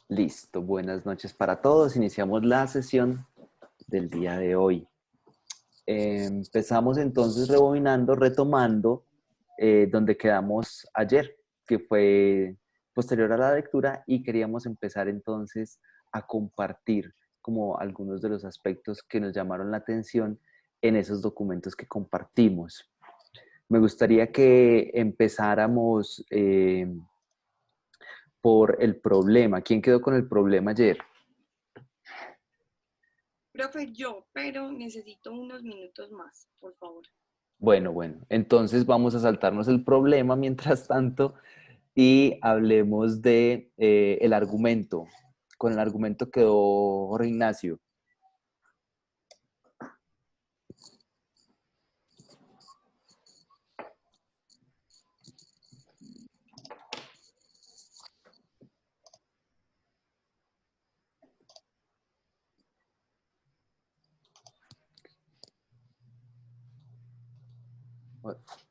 Listo, buenas noches para todos. Iniciamos la sesión del día de hoy. Empezamos entonces rebobinando, retomando donde quedamos ayer, que fue posterior a la lectura, y queríamos empezar entonces a compartir como algunos de los aspectos que nos llamaron la atención en esos documentos que compartimos. Me gustaría que empezáramos por el problema. ¿Quién quedó con el problema ayer? Profe, yo, pero necesito unos minutos más, por favor. Bueno, entonces vamos a saltarnos el problema mientras tanto y hablemos de el argumento. Con el argumento quedó Jorge Ignacio.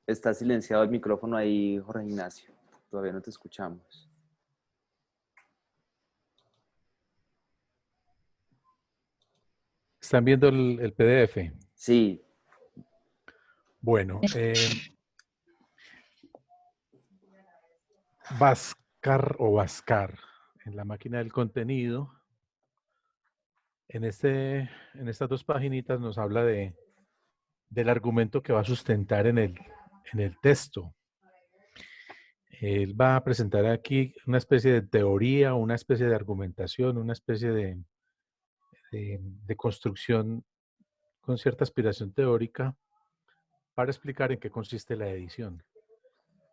Está silenciado el micrófono ahí, Jorge Ignacio. Todavía no te escuchamos. ¿Están viendo el PDF? Sí. Bueno, Vascar en la máquina del contenido. En estas dos paginitas nos habla del argumento que va a sustentar en el texto. Él va a presentar aquí una especie de teoría, una especie de argumentación, una especie de construcción con cierta aspiración teórica para explicar en qué consiste la edición.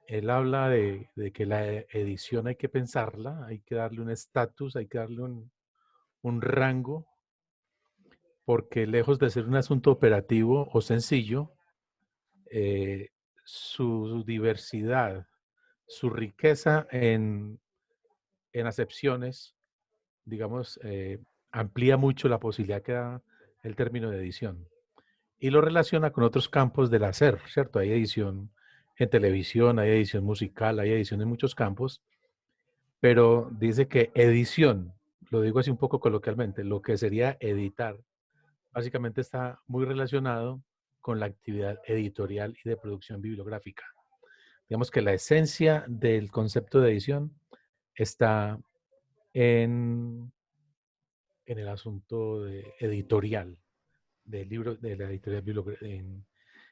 Él habla de que la edición hay que pensarla, hay que darle un estatus, hay que darle un rango, porque lejos de ser un asunto operativo o sencillo, su diversidad, su riqueza en acepciones, digamos, amplía mucho la posibilidad que da el término de edición. Y lo relaciona con otros campos del hacer, ¿cierto? Hay edición en televisión, hay edición musical, hay edición en muchos campos, pero dice que edición, lo digo así un poco coloquialmente, lo que sería editar, básicamente está muy relacionado con la actividad editorial y de producción bibliográfica. Digamos que la esencia del concepto de edición está en el asunto editorial del libro, de la editorial en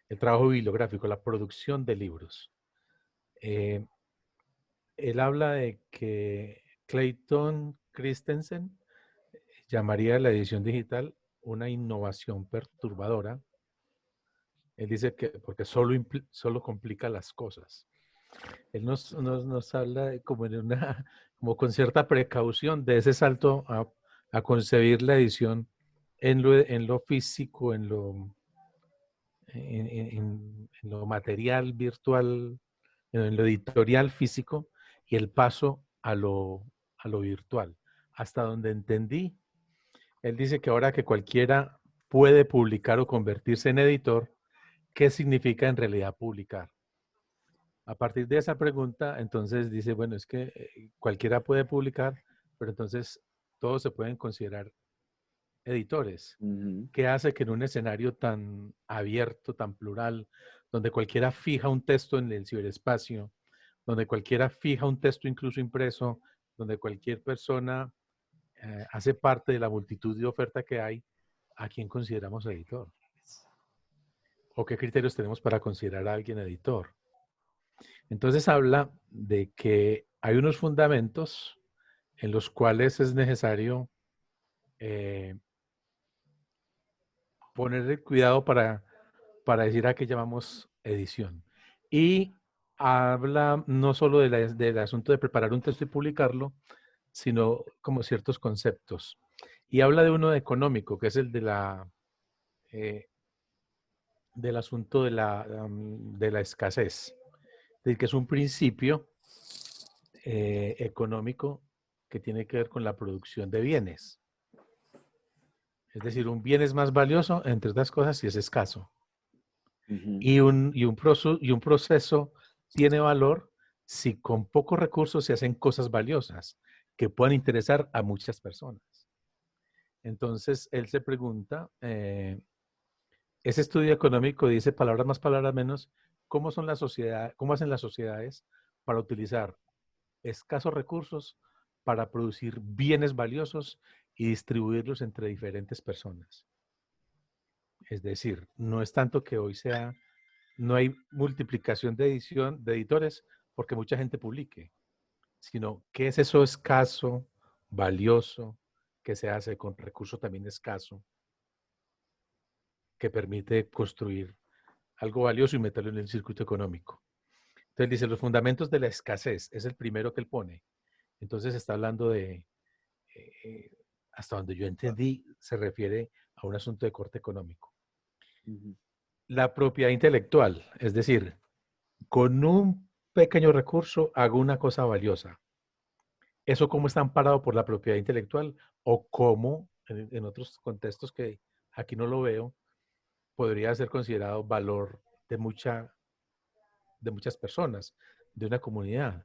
el trabajo bibliográfico, la producción de libros. Él habla de que Clayton Christensen llamaría la edición digital una innovación perturbadora. Él dice que porque solo complica las cosas. Él nos habla como, como con cierta precaución de ese salto a concebir la edición en lo físico, en lo material, virtual, en lo editorial físico y el paso a lo virtual. Hasta donde entendí, él dice que ahora que cualquiera puede publicar o convertirse en editor, ¿qué significa en realidad publicar? A partir de esa pregunta, entonces dice, bueno, es que cualquiera puede publicar, pero entonces todos se pueden considerar editores. ¿Qué hace que en un escenario tan abierto, tan plural, donde cualquiera fija un texto en el ciberespacio, donde cualquiera fija un texto incluso impreso, donde cualquier persona hace parte de la multitud de oferta que hay, ¿a quién consideramos editor? ¿O qué criterios tenemos para considerar a alguien editor? Entonces habla de que hay unos fundamentos en los cuales es necesario poner cuidado para decir a qué llamamos edición. Y habla no solo del asunto de preparar un texto y publicarlo, sino como ciertos conceptos. Y habla de uno económico, que es el de del asunto de la escasez. Es decir, que es un principio económico que tiene que ver con la producción de bienes. Es decir, un bien es más valioso, entre otras cosas, si es escaso. Y un proceso tiene valor si con pocos recursos se hacen cosas valiosas. que puedan interesar a muchas personas. Entonces, él se pregunta, ese estudio económico dice, palabras más, palabras menos, ¿cómo son las sociedades, cómo hacen las sociedades para utilizar escasos recursos para producir bienes valiosos y distribuirlos entre diferentes personas? Es decir, no es tanto que hoy sea, no hay multiplicación de edición, de editores, porque mucha gente publique, sino qué es eso escaso, valioso, que se hace con recurso también escaso, que permite construir algo valioso y meterlo en el circuito económico. Entonces dice, los fundamentos de la escasez, es el primero que él pone. Entonces está hablando de, hasta donde yo entendí, se refiere a un asunto de corte económico. Ujú. La propiedad intelectual, es decir, con un pequeño recurso hago una cosa valiosa. ¿Eso cómo está amparado por la propiedad intelectual? O cómo, en otros contextos que aquí no lo veo, podría ser considerado valor de muchas personas, de una comunidad.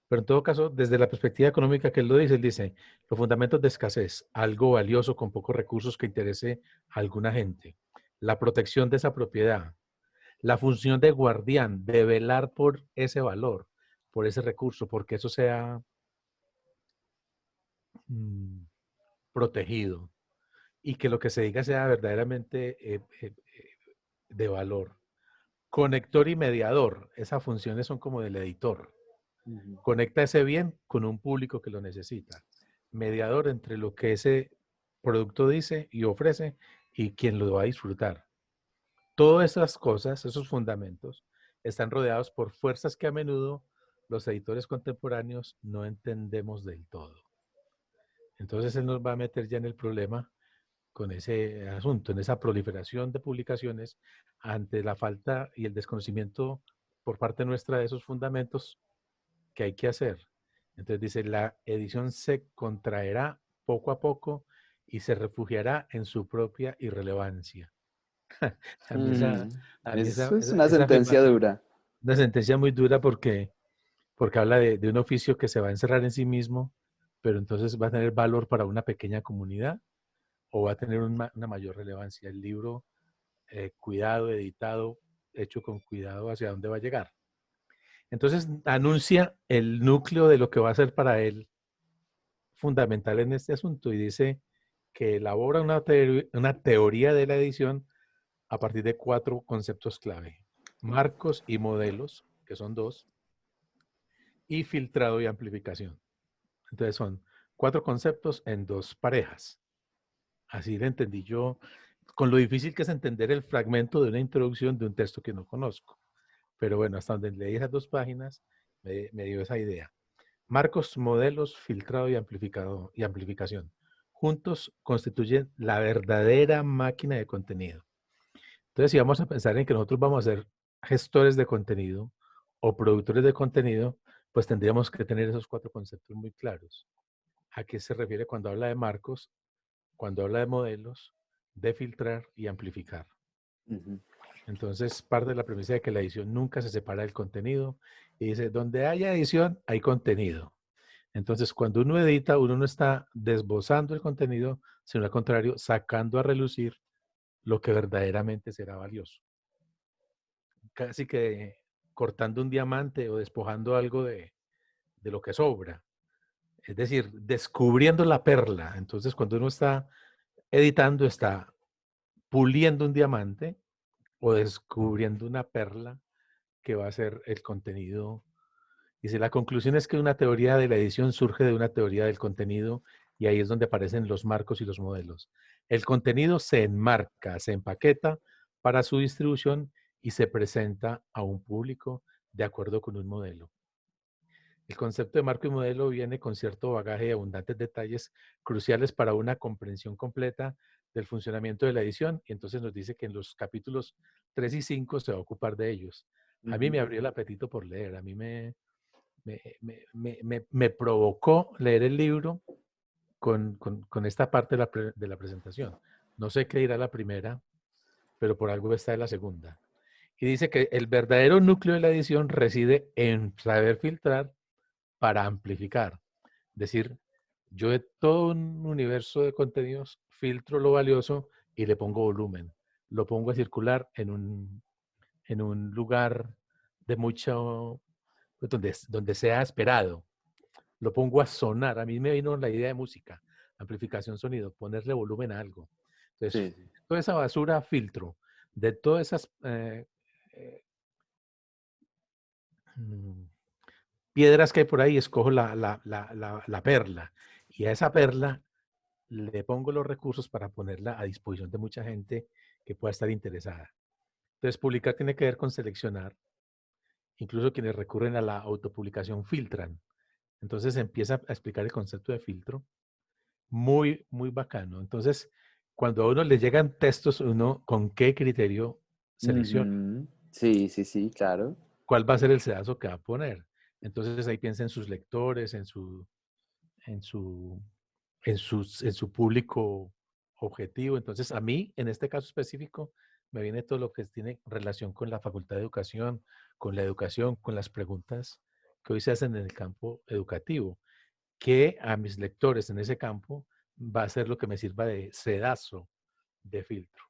Pero en todo caso, desde la perspectiva económica que él dice, los fundamentos de escasez, algo valioso con pocos recursos que interese a alguna gente, la protección de esa propiedad, la función de guardián, de velar por ese valor, por ese recurso, porque eso sea protegido y que lo que se diga sea verdaderamente de valor. Conector y mediador, esas funciones son como del editor. Ujú. Conecta ese bien con un público que lo necesita. Mediador entre lo que ese producto dice y ofrece y quien lo va a disfrutar. Todas esas cosas, esos fundamentos, están rodeados por fuerzas que a menudo los editores contemporáneos no entendemos del todo. Entonces él nos va a meter ya en el problema con ese asunto, en esa proliferación de publicaciones ante la falta y el desconocimiento por parte nuestra de esos fundamentos que hay que hacer. Entonces dice, la edición se contraerá poco a poco y se refugiará en su propia irrelevancia. a mí esa, Mm, a mí esa, Eso es esa, una esa sentencia afirmación, dura. una sentencia muy dura porque habla de un oficio que se va a encerrar en sí mismo, pero entonces va a tener valor para una pequeña comunidad o va a tener una mayor relevancia. El libro, cuidado, editado, hecho con cuidado, ¿hacia dónde va a llegar? Entonces anuncia el núcleo de lo que va a ser para él fundamental en este asunto y dice que elabora una teoría de la edición a partir de 4 conceptos clave: marcos y modelos, que son 2, y filtrado y amplificación. Entonces son 4 conceptos en 2 parejas. Así lo entendí yo, con lo difícil que es entender el fragmento de una introducción de un texto que no conozco. Pero bueno, hasta donde leí esas 2 páginas, me dio esa idea. Marcos, modelos, filtrado y amplificación. Juntos constituyen la verdadera máquina de contenido. Entonces, si vamos a pensar en que nosotros vamos a ser gestores de contenido o productores de contenido, pues tendríamos que tener esos 4 conceptos muy claros. ¿A qué se refiere cuando habla de marcos, cuando habla de modelos, de filtrar y amplificar? Ujú. Entonces, parte de la premisa de que la edición nunca se separa del contenido y dice, donde haya edición, hay contenido. Entonces, cuando uno edita, uno no está desbozando el contenido, sino al contrario, sacando a relucir lo que verdaderamente será valioso. Casi que cortando un diamante o despojando algo de lo que sobra. Es decir, descubriendo la perla. Entonces, cuando uno está editando, está puliendo un diamante o descubriendo una perla que va a ser el contenido. Dice, la conclusión es que una teoría de la edición surge de una teoría del contenido y ahí es donde aparecen los marcos y los modelos. El contenido se enmarca, se empaqueta para su distribución y se presenta a un público de acuerdo con un modelo. El concepto de marco y modelo viene con cierto bagaje y abundantes detalles cruciales para una comprensión completa del funcionamiento de la edición y entonces nos dice que en los capítulos 3 y 5 se va a ocupar de ellos. A mí Ujú. me abrió el apetito por leer, a mí me provocó leer el libro con esta parte de la presentación. No sé qué dirá la primera, pero por algo está en la segunda. Y dice que el verdadero núcleo de la edición reside en saber filtrar para amplificar. Es decir, Yo de todo un universo de contenidos filtro lo valioso y le pongo volumen. Lo pongo a circular en un lugar de mucho, pues, donde sea esperado. Lo pongo a sonar. A mí me vino la idea de música, amplificación sonido, ponerle volumen a algo. Entonces, Sí, sí. toda esa basura filtro, de todas esas eh, mm, piedras que hay por ahí, escojo la perla. Y a esa perla le pongo los recursos para ponerla a disposición de mucha gente que pueda estar interesada. Entonces, publicar tiene que ver con seleccionar. Incluso quienes recurren a la autopublicación filtran. Entonces empieza a explicar el concepto de filtro. Muy, muy bacano. Entonces, cuando a uno le llegan textos, uno con qué criterio selecciona. Ujú. Sí, sí, sí, claro. ¿Cuál va a ser el sedazo que va a poner? Entonces ahí piensa en sus lectores, en su, en su público objetivo. Entonces, a mí, en este caso específico, me viene todo lo que tiene relación con la Facultad de Educación, con la educación, con las preguntas que hoy se hacen en el campo educativo, que a mis lectores en ese campo va a ser lo que me sirva de sedazo, de filtro.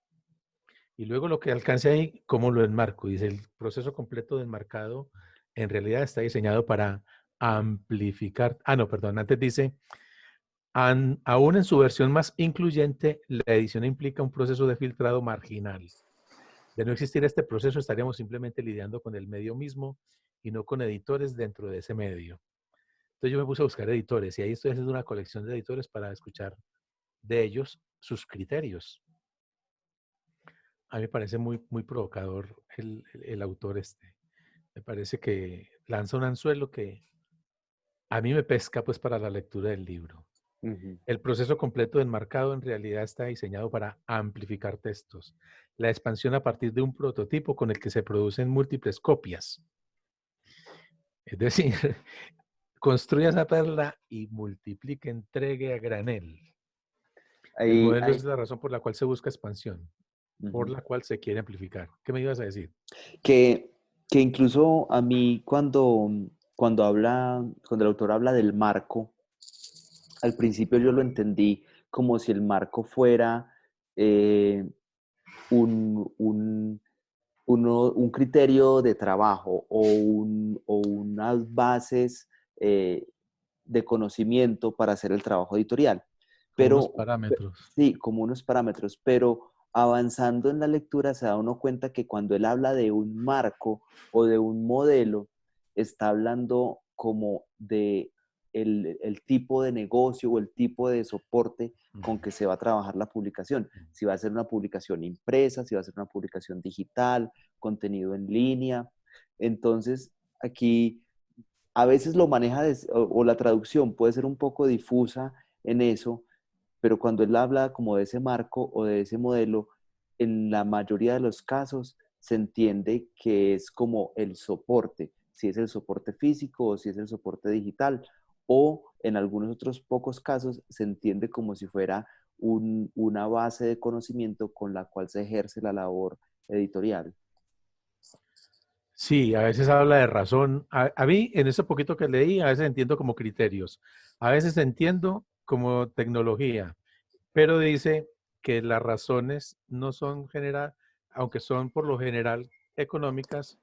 Y luego lo que alcance ahí, ¿cómo lo enmarco? Dice, el proceso completo de enmarcado en realidad está diseñado para amplificar. Ah, no, perdón, antes dice, aún en su versión más incluyente, la edición implica un proceso de filtrado marginal. De no existir este proceso, estaríamos simplemente lidiando con el medio mismo y no con editores dentro de ese medio. Entonces yo me puse a buscar editores y ahí estoy haciendo una colección de editores para escuchar de ellos sus criterios. A mí me parece muy, muy provocador el autor este. Me parece que lanza un anzuelo que a mí me pesca pues para la lectura del libro. Ujú. El proceso completo de enmarcado en realidad está diseñado para amplificar textos. La expansión a partir de un prototipo con el que se producen múltiples copias. Es decir, construya esa perla y multiplique, entregue a granel. El Ahí, modelo es ahí. la razón por la cual se busca expansión, por Ujú. la cual se quiere amplificar. ¿Qué me ibas a decir? Que, que incluso a mí cuando el autor habla del marco, al principio yo lo entendí como si el marco fuera eh, un, un, un criterio de trabajo o unas bases eh, de conocimiento para hacer el trabajo editorial. Como unos Pero parámetros. sí, como unos parámetros, pero avanzando en la lectura se da uno cuenta que cuando él habla de un marco o de un modelo, está hablando como de el tipo de negocio o el tipo de soporte con que se va a trabajar la publicación. Si va a ser una publicación impresa, si va a ser una publicación digital, contenido en línea. Entonces, aquí a veces lo maneja o la traducción puede ser un poco difusa en eso, pero cuando él habla como de ese marco o de ese modelo, en la mayoría de los casos se entiende que es como el soporte, si es el soporte físico o si es el soporte digital, o en algunos otros pocos casos se entiende como si fuera una base de conocimiento con la cual se ejerce la labor editorial. Sí, a veces habla de razón. A mí, en ese poquito que leí, a veces entiendo como criterios, a veces entiendo como tecnología, pero dice que las razones no son general, aunque son por lo general económicas,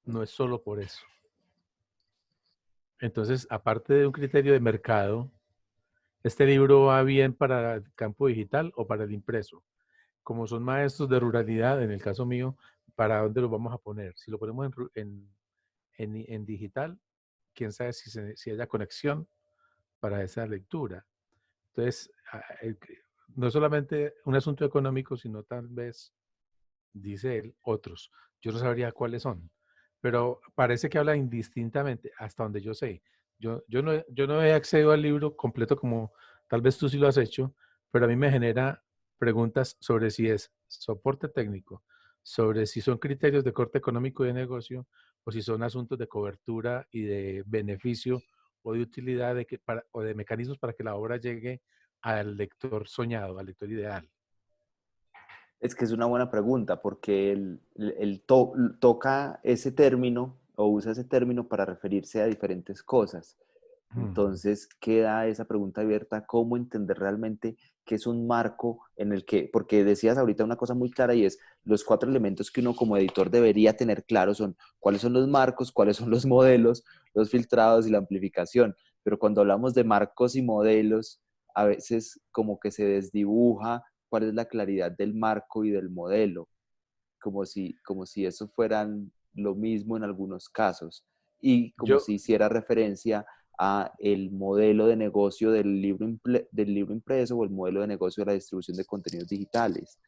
no es solo por eso. Entonces, aparte de un criterio de mercado, este libro va bien para el campo digital o para el impreso. Como son maestros de ruralidad, en el caso mío, ¿para dónde lo vamos a poner? Si lo ponemos en digital, quién sabe si haya conexión para esa lectura. Entonces, no es solamente un asunto económico, sino tal vez, dice él, otros. Yo no sabría cuáles son, pero parece que habla indistintamente, hasta donde yo sé. Yo no he accedido al libro completo como tal vez tú sí lo has hecho, pero a mí me genera preguntas sobre si es soporte técnico, sobre si son criterios de corte económico y de negocio, o si son asuntos de cobertura y de beneficio o de utilidad o de mecanismos para que la obra llegue al lector soñado, al lector ideal. Es que es una buena pregunta porque él toca ese término o usa ese término para referirse a diferentes cosas. Ujú. Entonces queda esa pregunta abierta, ¿cómo entender realmente qué es un marco en el que, porque decías ahorita una cosa muy clara y es, los 4 elementos que uno como editor debería tener claros son cuáles son los marcos, cuáles son los modelos, los filtrados y la amplificación. Pero cuando hablamos de marcos y modelos, a veces como que se desdibuja cuál es la claridad del marco y del modelo, como si eso fueran lo mismo en algunos casos y como Yo, si hiciera referencia a el modelo de negocio del libro impreso o el modelo de negocio de la distribución de contenidos digitales.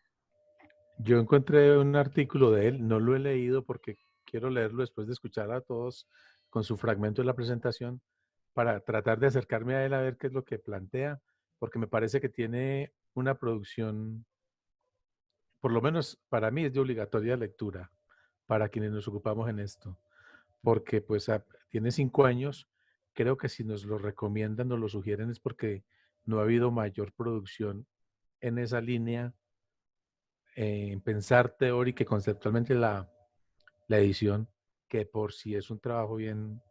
yo encontré un artículo de él, no lo he leído porque quiero leerlo después de escuchar a todos con su fragmento de la presentación para tratar de acercarme a él a ver qué es lo que plantea, porque me parece que tiene una producción, por lo menos para mí es de obligatoria lectura, para quienes nos ocupamos en esto, porque pues tiene 5 años, creo que si nos lo recomiendan, nos lo sugieren es porque no ha habido mayor producción en esa línea, en pensar teórica y conceptualmente la edición, que por sí es un trabajo bien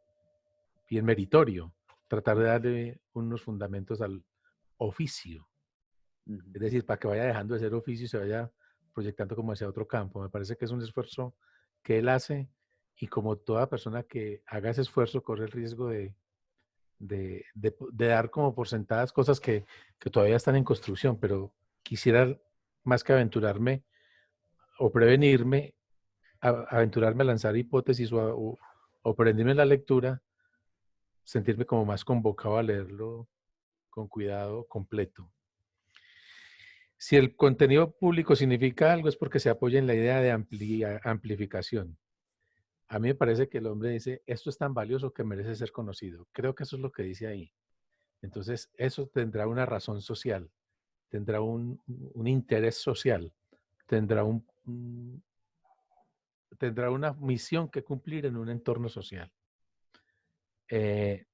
meritorio, tratar de darle unos fundamentos al oficio, Ujú. es decir, para que vaya dejando de ser oficio y se vaya proyectando como hacia otro campo. Me parece que es un esfuerzo que él hace y como toda persona que haga ese esfuerzo corre el riesgo de dar como por sentadas cosas que todavía están en construcción, pero quisiera más que aventurarme o prevenirme, aventurarme a lanzar hipótesis o prenderme en la lectura, sentirme como más convocado a leerlo con cuidado completo. Si el contenido público significa algo es porque se apoya en la idea de amplificación. A mí me parece que el hombre dice, esto es tan valioso que merece ser conocido. Creo que eso es lo que dice ahí. Entonces, eso tendrá una razón social, tendrá un interés social, tendrá, tendrá una misión que cumplir en un entorno social. Eh,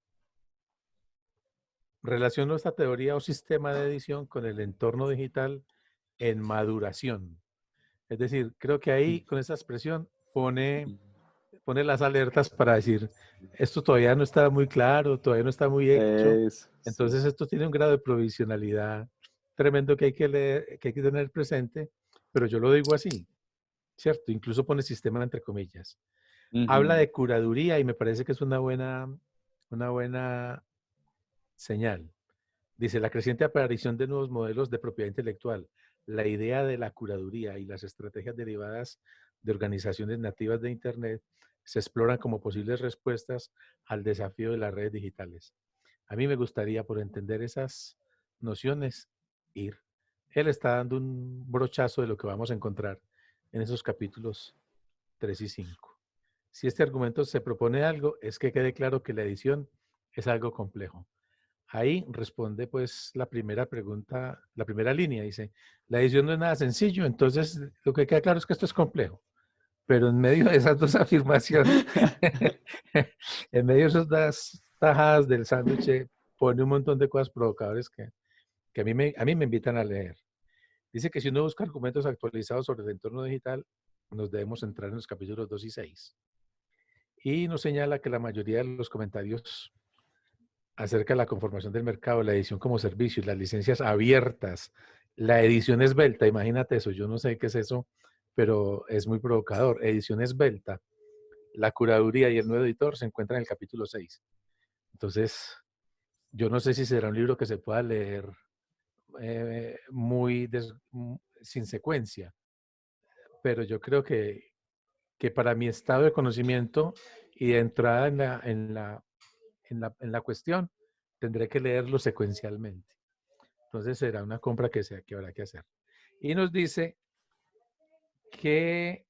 Relaciono esta teoría o sistema de edición con el entorno digital en maduración. Es decir, creo que ahí con esa expresión pone las alertas para decir, esto todavía no está muy claro, todavía no está muy hecho. Eso, sí. Entonces esto tiene un grado de provisionalidad tremendo que hay que leer, que hay que tener presente, pero yo lo digo así, ¿cierto? Incluso pone sistema entre comillas. Habla Ujú. de curaduría y me parece que es una buena señal. Dice, la creciente aparición de nuevos modelos de propiedad intelectual, la idea de la curaduría y las estrategias derivadas de organizaciones nativas de Internet se exploran como posibles respuestas al desafío de las redes digitales. A mí me gustaría, por entender esas nociones, ir. Él está dando un brochazo de lo que vamos a encontrar en esos capítulos 3 y 5. Si este argumento se propone algo, es que quede claro que la edición es algo complejo. Ahí responde pues la primera pregunta, la primera línea, dice, la edición no es nada sencillo, entonces lo que queda claro es que esto es complejo, pero en medio de esas dos afirmaciones, en medio de esas dos tajadas del sándwich, pone un montón de cosas provocadoras que a mí me invitan a leer. Dice que si uno busca argumentos actualizados sobre el entorno digital, nos debemos centrar en los capítulos 2 y 6. Y nos señala que la mayoría de los comentarios acerca de la conformación del mercado, la edición como servicio, las licencias abiertas, la edición esbelta, imagínate eso, yo no sé qué es eso, pero es muy provocador. Edición esbelta, la curaduría y el nuevo editor se encuentran en el capítulo 6. Entonces, yo no sé si será un libro que se pueda leer sin secuencia, pero yo creo que para mi estado de conocimiento y de entrada en la cuestión, tendré que leerlo secuencialmente. Entonces será una compra que habrá que hacer. Y nos dice que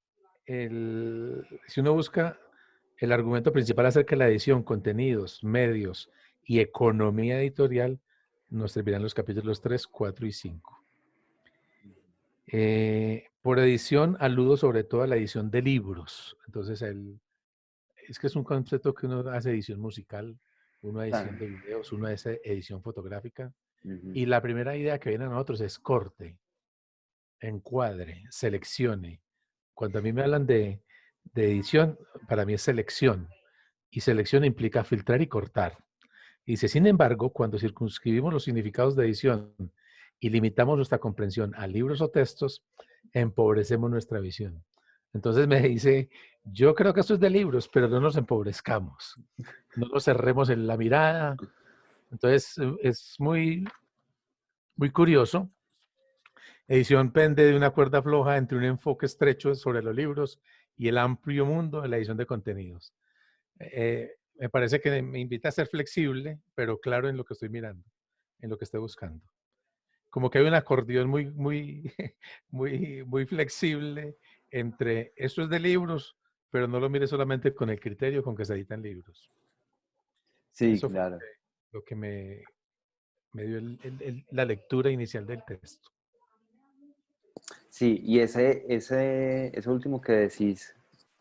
si uno busca el argumento principal acerca de la edición, contenidos, medios y economía editorial, nos servirán los capítulos 3, 4 y 5. Por edición, aludo sobre todo a la edición de libros. Entonces, es que es un concepto que uno hace edición musical, uno edición Claro. de videos, uno hace edición fotográfica. Ujú. Y la primera idea que viene a nosotros es corte, encuadre, seleccione. Cuando a mí me hablan de edición, para mí es selección. Y selección implica filtrar y cortar. Y dice, sin embargo, cuando circunscribimos los significados de edición y limitamos nuestra comprensión a libros o textos, empobrecemos nuestra visión. Entonces me dice, yo creo que esto es de libros, pero no nos empobrezcamos. No nos cerremos en la mirada. Entonces es muy curioso. Edición pende de una cuerda floja entre un enfoque estrecho sobre los libros y el amplio mundo de la edición de contenidos. Me parece que me invita a ser flexible, pero claro en lo que estoy mirando, en lo que estoy buscando. Como que hay un acordeón muy flexible entre esto es de libros, pero no lo mire solamente con el criterio con que se editan libros. Sí, Eso fue claro. lo que me dio la lectura inicial del texto. Sí, y ese último que decís,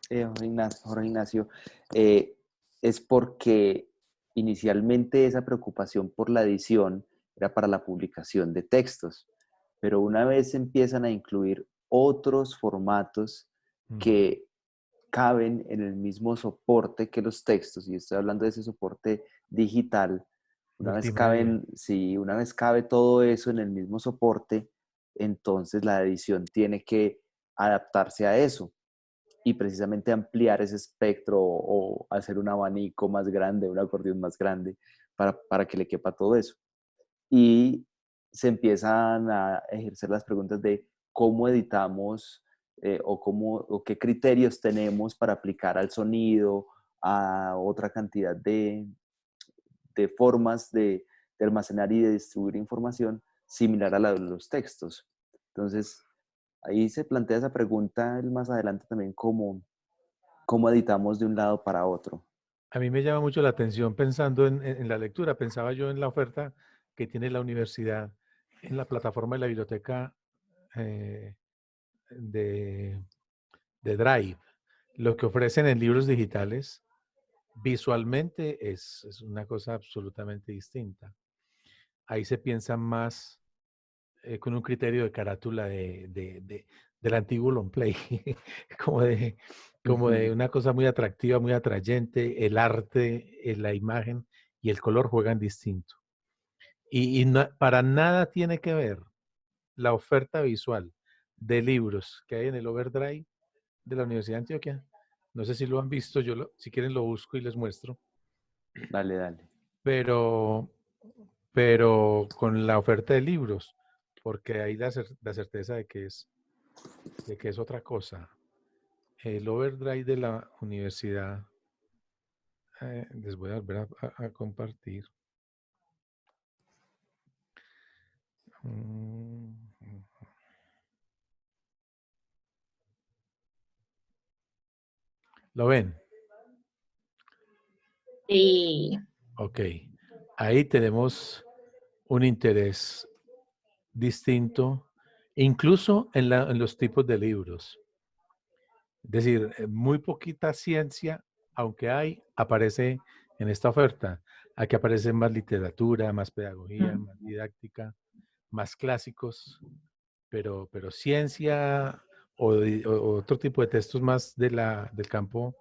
Jorge Ignacio, es porque inicialmente esa preocupación por la edición era para la publicación de textos, pero una vez empiezan a incluir otros formatos que caben en el mismo soporte que los textos, y estoy hablando de ese soporte digital, Multimedia. si una vez cabe todo eso en el mismo soporte, entonces la edición tiene que adaptarse a eso y precisamente ampliar ese espectro o hacer un abanico más grande, un acordeón más grande para que le quepa todo eso. Y se empiezan a ejercer las preguntas de cómo editamos o qué criterios tenemos para aplicar al sonido, a otra cantidad de formas de almacenar y de distribuir información similar a la de los textos. Entonces, ahí se plantea esa pregunta más adelante también, cómo editamos de un lado para otro. A mí me llama mucho la atención pensando en la lectura. Pensaba yo en la oferta que tiene la universidad en la plataforma de la biblioteca eh, de, de Drive. Lo que ofrecen en libros digitales visualmente es una cosa absolutamente distinta. Ahí se piensa más con un criterio de carátula del antiguo long play, como de, como de una cosa muy atractiva, muy atrayente, el arte, la imagen y el color juegan distinto. Y para nada tiene que ver la oferta visual de libros que hay en el Overdrive de la Universidad de Antioquia. No sé si lo han visto, si quieren lo busco y les muestro. Dale, dale. Pero, pero con la oferta de libros, porque hay la certeza de que es otra cosa. El Overdrive de la universidad, les voy a volver a compartir. ¿Lo ven? Sí. Ok. Ahí tenemos un interés distinto, incluso en los tipos de libros. Es decir, muy poquita ciencia, aunque aparece en esta oferta. Aquí aparece más literatura, más pedagogía, más didáctica, más clásicos, pero ciencia o otro tipo de textos más del campo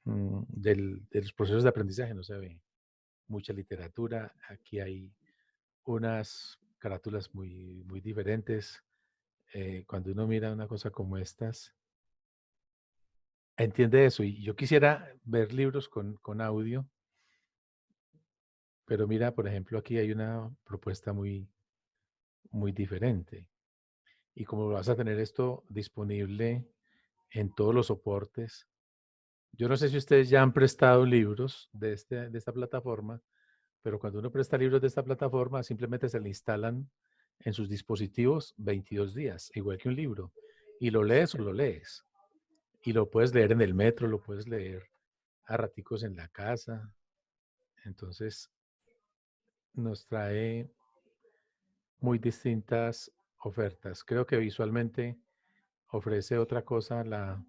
de los procesos de aprendizaje no se ve. Mucha literatura, aquí hay unas carátulas muy diferentes. Cuando uno mira una cosa como estas, entiende eso. Y yo quisiera ver libros con audio, pero mira, por ejemplo, aquí hay una propuesta muy diferente. Y como vas a tener esto disponible en todos los soportes, yo no sé si ustedes ya han prestado libros de esta plataforma, pero cuando uno presta libros de esta plataforma, simplemente se le instalan en sus dispositivos 22 días, igual que un libro. Y lo lees o lo lees. Y lo puedes leer en el metro, lo puedes leer a raticos en la casa. Entonces, nos trae muy distintas ofertas. Creo que visualmente ofrece otra cosa la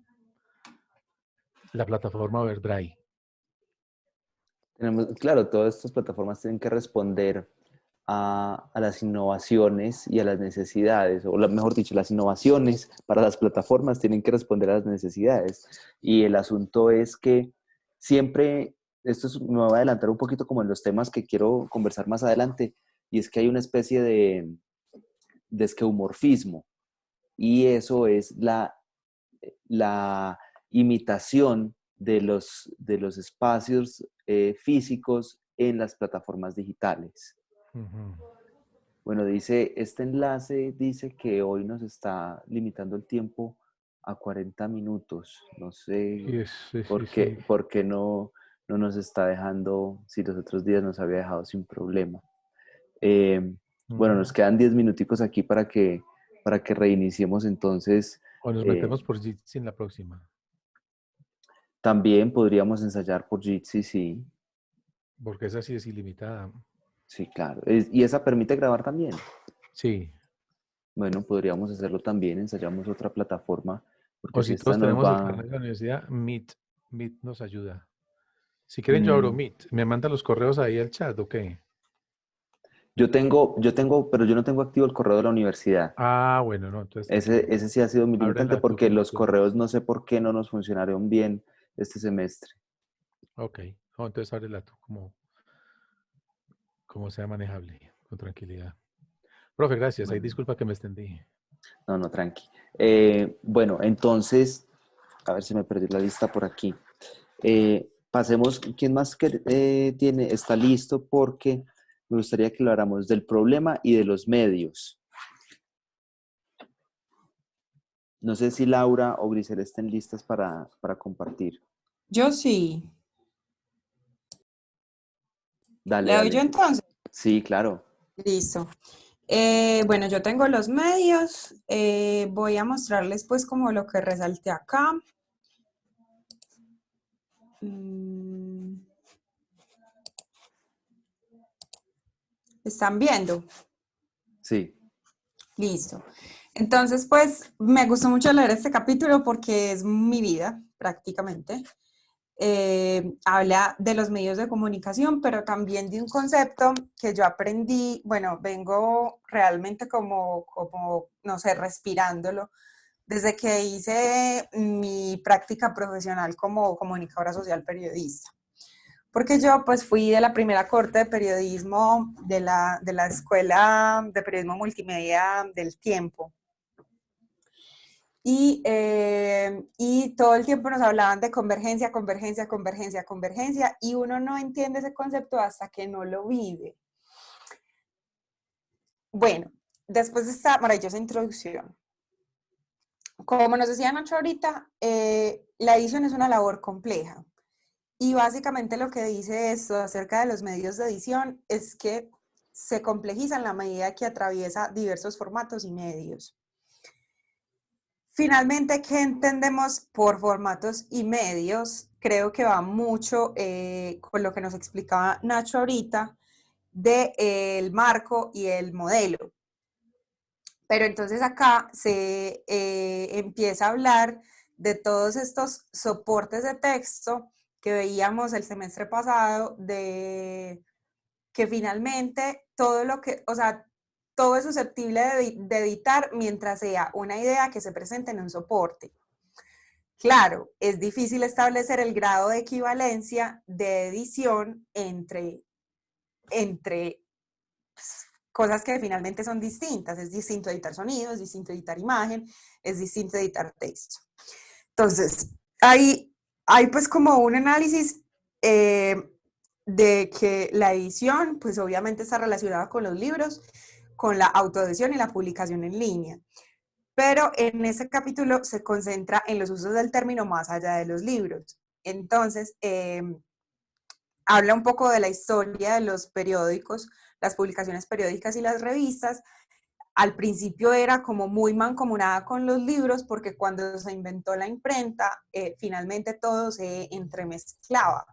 plataforma Overdrive. Claro, todas estas plataformas tienen que responder a las innovaciones y a las necesidades, o mejor dicho, las innovaciones para las plataformas tienen que responder a las necesidades. Y el asunto es que siempre me voy a adelantar un poquito como en los temas que quiero conversar más adelante, y es que hay una especie de esqueumorfismo, y eso es la imitación de los espacios físicos en las plataformas digitales. Ujú. Bueno, este enlace dice que hoy nos está limitando el tiempo a 40 minutos. No sé Sí, sí, sí, sí. por qué no nos está dejando, si los otros días nos había dejado sin problema. Eh, bueno, nos quedan 10 minuticos aquí para que reiniciemos entonces. O nos eh, metemos por Jitsi en la próxima. También podríamos ensayar por Jitsi, sí. Porque esa sí es ilimitada. Sí, claro. ¿Y esa permite grabar también? Sí. Bueno, podríamos hacerlo también, ensayamos otra plataforma, porque O si si esta todos nos tenemos el va... carnet de la universidad, Meet. Meet nos ayuda. Si quieren, yo abro Mm, Meet. ¿Me mandan los correos ahí al chat o qué? pero yo no tengo activo el correo de la universidad. Ah, bueno, no, entonces tranquilo. Ese sí ha sido mi limitante Ábrela tú porque como los quieras. correos no sé por qué no nos funcionaron bien este semestre. Ok. No, entonces ábrela tú como sea manejable, con tranquilidad. Profe, gracias. Ahí Bueno, disculpa que me extendí. no, no, tranqui. Bueno, entonces, a ver si me perdí la lista por aquí. Pasemos, ¿quién más está listo? Porque me gustaría que habláramos del problema y de los medios. No sé si Laura o Grisel estén listas para compartir. Yo sí. Dale, ¿Le doy yo dale. entonces? Sí, claro. Listo. Bueno, yo tengo los medios. Voy a mostrarles pues como lo que resalté acá. ¿Están viendo? Sí. Listo. Entonces, pues me gustó mucho leer este capítulo porque es mi vida, prácticamente. Habla de los medios de comunicación, pero también de un concepto que yo aprendí, bueno, vengo realmente no sé, respirándolo, desde que hice mi práctica profesional como comunicadora social periodista. Porque yo pues fui de la primera corte de periodismo de la Escuela de Periodismo Multimedia del Tiempo. Y todo el tiempo nos hablaban de convergencia, convergencia, convergencia, convergencia, y uno no entiende ese concepto hasta que no lo vive. Bueno, después de esta maravillosa introducción, como nos decía Nacho ahorita, la edición es una labor compleja. Y básicamente lo que dice esto acerca de los medios de edición es que se complejiza en la medida que atraviesa diversos formatos y medios. Finalmente, ¿qué entendemos por formatos y medios? Creo que va mucho con lo que nos explicaba Nacho ahorita del marco y el modelo. Pero entonces acá se empieza a hablar de todos estos soportes de texto que veíamos el semestre pasado, de que finalmente todo lo que, o sea, todo es susceptible de editar mientras sea una idea que se presente en un soporte. Claro, es difícil establecer el grado de equivalencia de edición entre cosas que finalmente son distintas. Es distinto editar sonido, es distinto editar imagen, es distinto editar texto. Entonces, hay pues como un análisis de que la edición, pues obviamente está relacionada con los libros, con la autoedición y la publicación en línea. Pero en ese capítulo se concentra en los usos del término más allá de los libros. Entonces, habla un poco de la historia de los periódicos, las publicaciones periódicas y las revistas. Al principio era como muy mancomunada con los libros porque cuando se inventó la imprenta, finalmente todo se entremezclaba.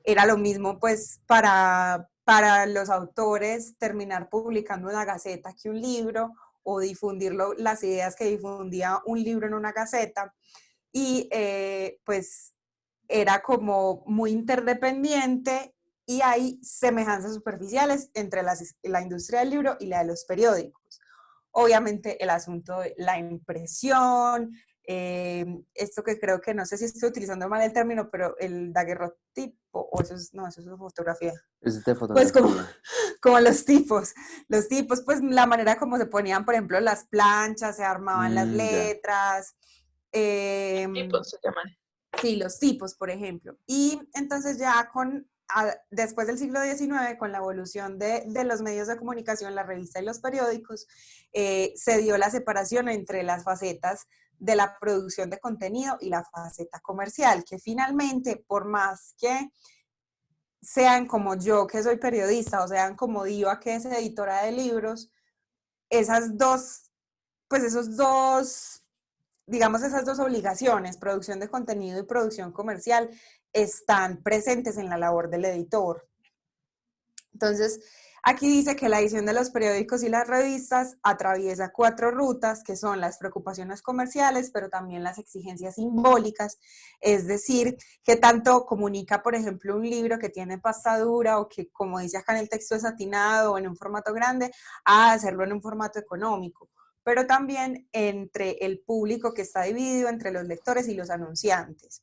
Era lo mismo pues para los autores terminar publicando una gaceta que un libro o difundir las ideas que difundía un libro en una gaceta. Y pues era como muy interdependiente y hay semejanzas superficiales entre la industria del libro y la de los periódicos. Obviamente el asunto de la impresión, esto que creo que no sé si estoy utilizando mal el término, pero el daguerrotipo, o eso es, no, eso es fotografía. Es de Pues fotografía. como los tipos, pues la manera como se ponían, por ejemplo, las planchas, se armaban las Ya. letras, Tipos se llaman. sí, los tipos, por ejemplo. Y entonces ya después del siglo XIX, con la evolución de los medios de comunicación, la revista y los periódicos, se dio la separación entre las facetas de la producción de contenido y la faceta comercial, que finalmente, por más que sean como yo, que soy periodista, o sean como Diva, que es editora de libros, digamos, esas dos obligaciones, producción de contenido y producción comercial, están presentes en la labor del editor. Entonces, aquí dice que la edición de los periódicos y las revistas atraviesa 4 rutas, que son las preocupaciones comerciales, pero también las exigencias simbólicas, es decir, que tanto comunica, por ejemplo, un libro que tiene pasta dura o que, como dice acá en el texto, es satinado o en un formato grande, a hacerlo en un formato económico, pero también entre el público que está dividido entre los lectores y los anunciantes.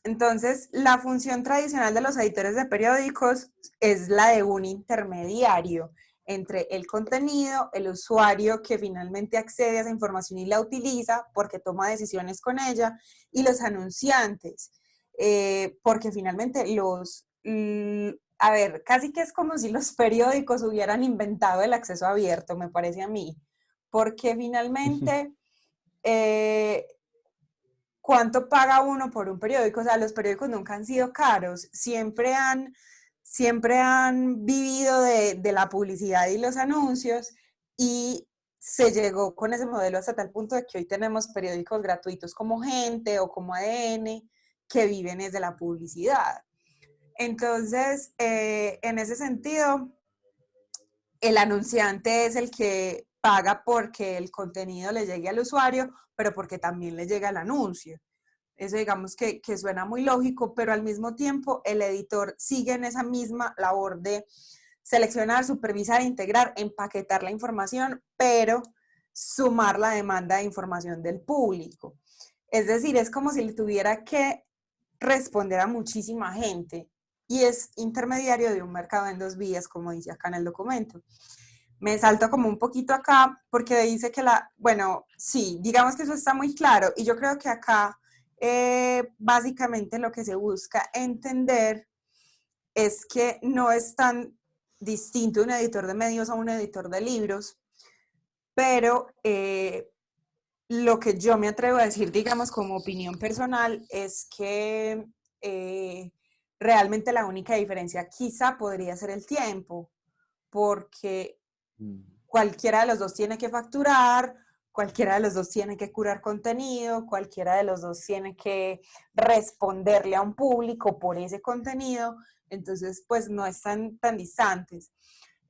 Entonces, la función tradicional de los editores de periódicos es la de un intermediario entre el contenido, el usuario que finalmente accede a esa información y la utiliza porque toma decisiones con ella, y los anunciantes, porque finalmente a ver, casi que es como si los periódicos hubieran inventado el acceso abierto, me parece a mí, porque finalmente... ¿cuánto paga uno por un periódico? O sea, los periódicos nunca han sido caros, siempre han vivido de la publicidad y los anuncios, y se llegó con ese modelo hasta tal punto de que hoy tenemos periódicos gratuitos como Gente o como ADN que viven desde la publicidad. Entonces, en ese sentido, el anunciante es el que paga porque el contenido le llegue al usuario, pero porque también le llega el anuncio. Eso digamos que suena muy lógico, pero al mismo tiempo el editor sigue en esa misma labor de seleccionar, supervisar, integrar, empaquetar la información, pero sumar la demanda de información del público. Es decir, es como si le tuviera que responder a muchísima gente y es intermediario de un mercado en 2 vías, como dice acá en el documento. Me salto como un poquito acá porque dice que bueno, sí, digamos que eso está muy claro, y yo creo que acá básicamente lo que se busca entender es que no es tan distinto un editor de medios a un editor de libros, pero lo que yo me atrevo a decir, digamos, como opinión personal, es que realmente la única diferencia quizá podría ser el tiempo, porque cualquiera de los dos tiene que facturar, cualquiera de los dos tiene que curar contenido, cualquiera de los dos tiene que responderle a un público por ese contenido, entonces pues no están tan distantes.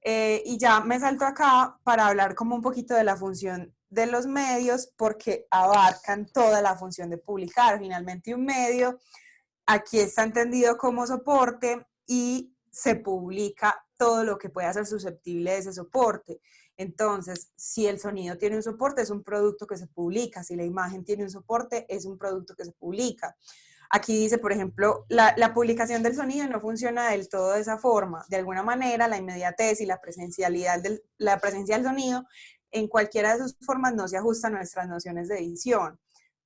Y ya me salto acá para hablar como un poquito de la función de los medios, porque abarcan toda la función de publicar. Finalmente un medio aquí está entendido como soporte y se publica todo lo que pueda ser susceptible de ese soporte. Entonces, si el sonido tiene un soporte, es un producto que se publica. Si la imagen tiene un soporte, es un producto que se publica. Aquí dice, por ejemplo, la publicación del sonido no funciona del todo de esa forma. De alguna manera, la inmediatez y la presencia del sonido en cualquiera de sus formas no se ajusta a nuestras nociones de edición.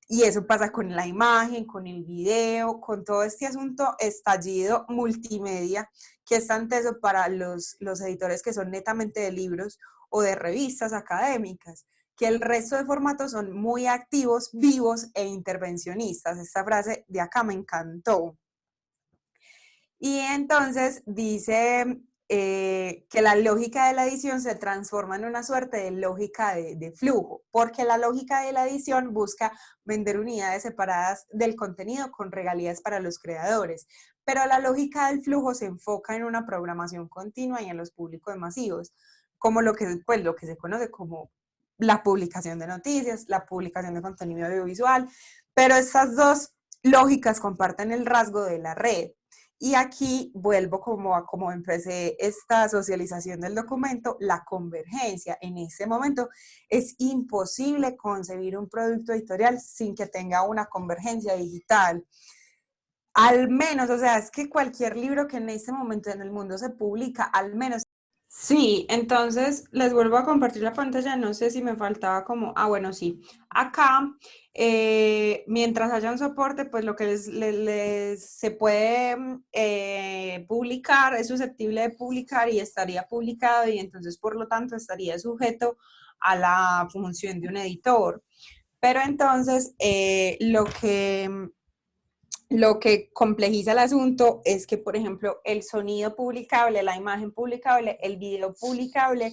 Y eso pasa con la imagen, con el video, con todo este asunto estallido multimedia que es tan teso para los editores que son netamente de libros o de revistas académicas, que el resto de formatos son muy activos, vivos e intervencionistas. Esta frase de acá me encantó. Y entonces dice que la lógica de la edición se transforma en una suerte de lógica de flujo, porque la lógica de la edición busca vender unidades separadas del contenido con regalías para los creadores, pero la lógica del flujo se enfoca en una programación continua y en los públicos masivos, como lo que se conoce como la publicación de noticias, la publicación de contenido audiovisual, pero estas dos lógicas comparten el rasgo de la red. Y aquí vuelvo como empecé esta socialización del documento, la convergencia. En ese momento es imposible concebir un producto editorial sin que tenga una convergencia digital. Al menos, o sea, es que cualquier libro que en este momento en el mundo se publica, al menos. Sí, entonces les vuelvo a compartir la pantalla, no sé si me faltaba bueno, sí. Acá, mientras haya un soporte, pues lo que se puede publicar, es susceptible de publicar y estaría publicado y entonces por lo tanto estaría sujeto a la función de un editor. Pero entonces lo que complejiza el asunto es que, por ejemplo, el sonido publicable, la imagen publicable, el video publicable,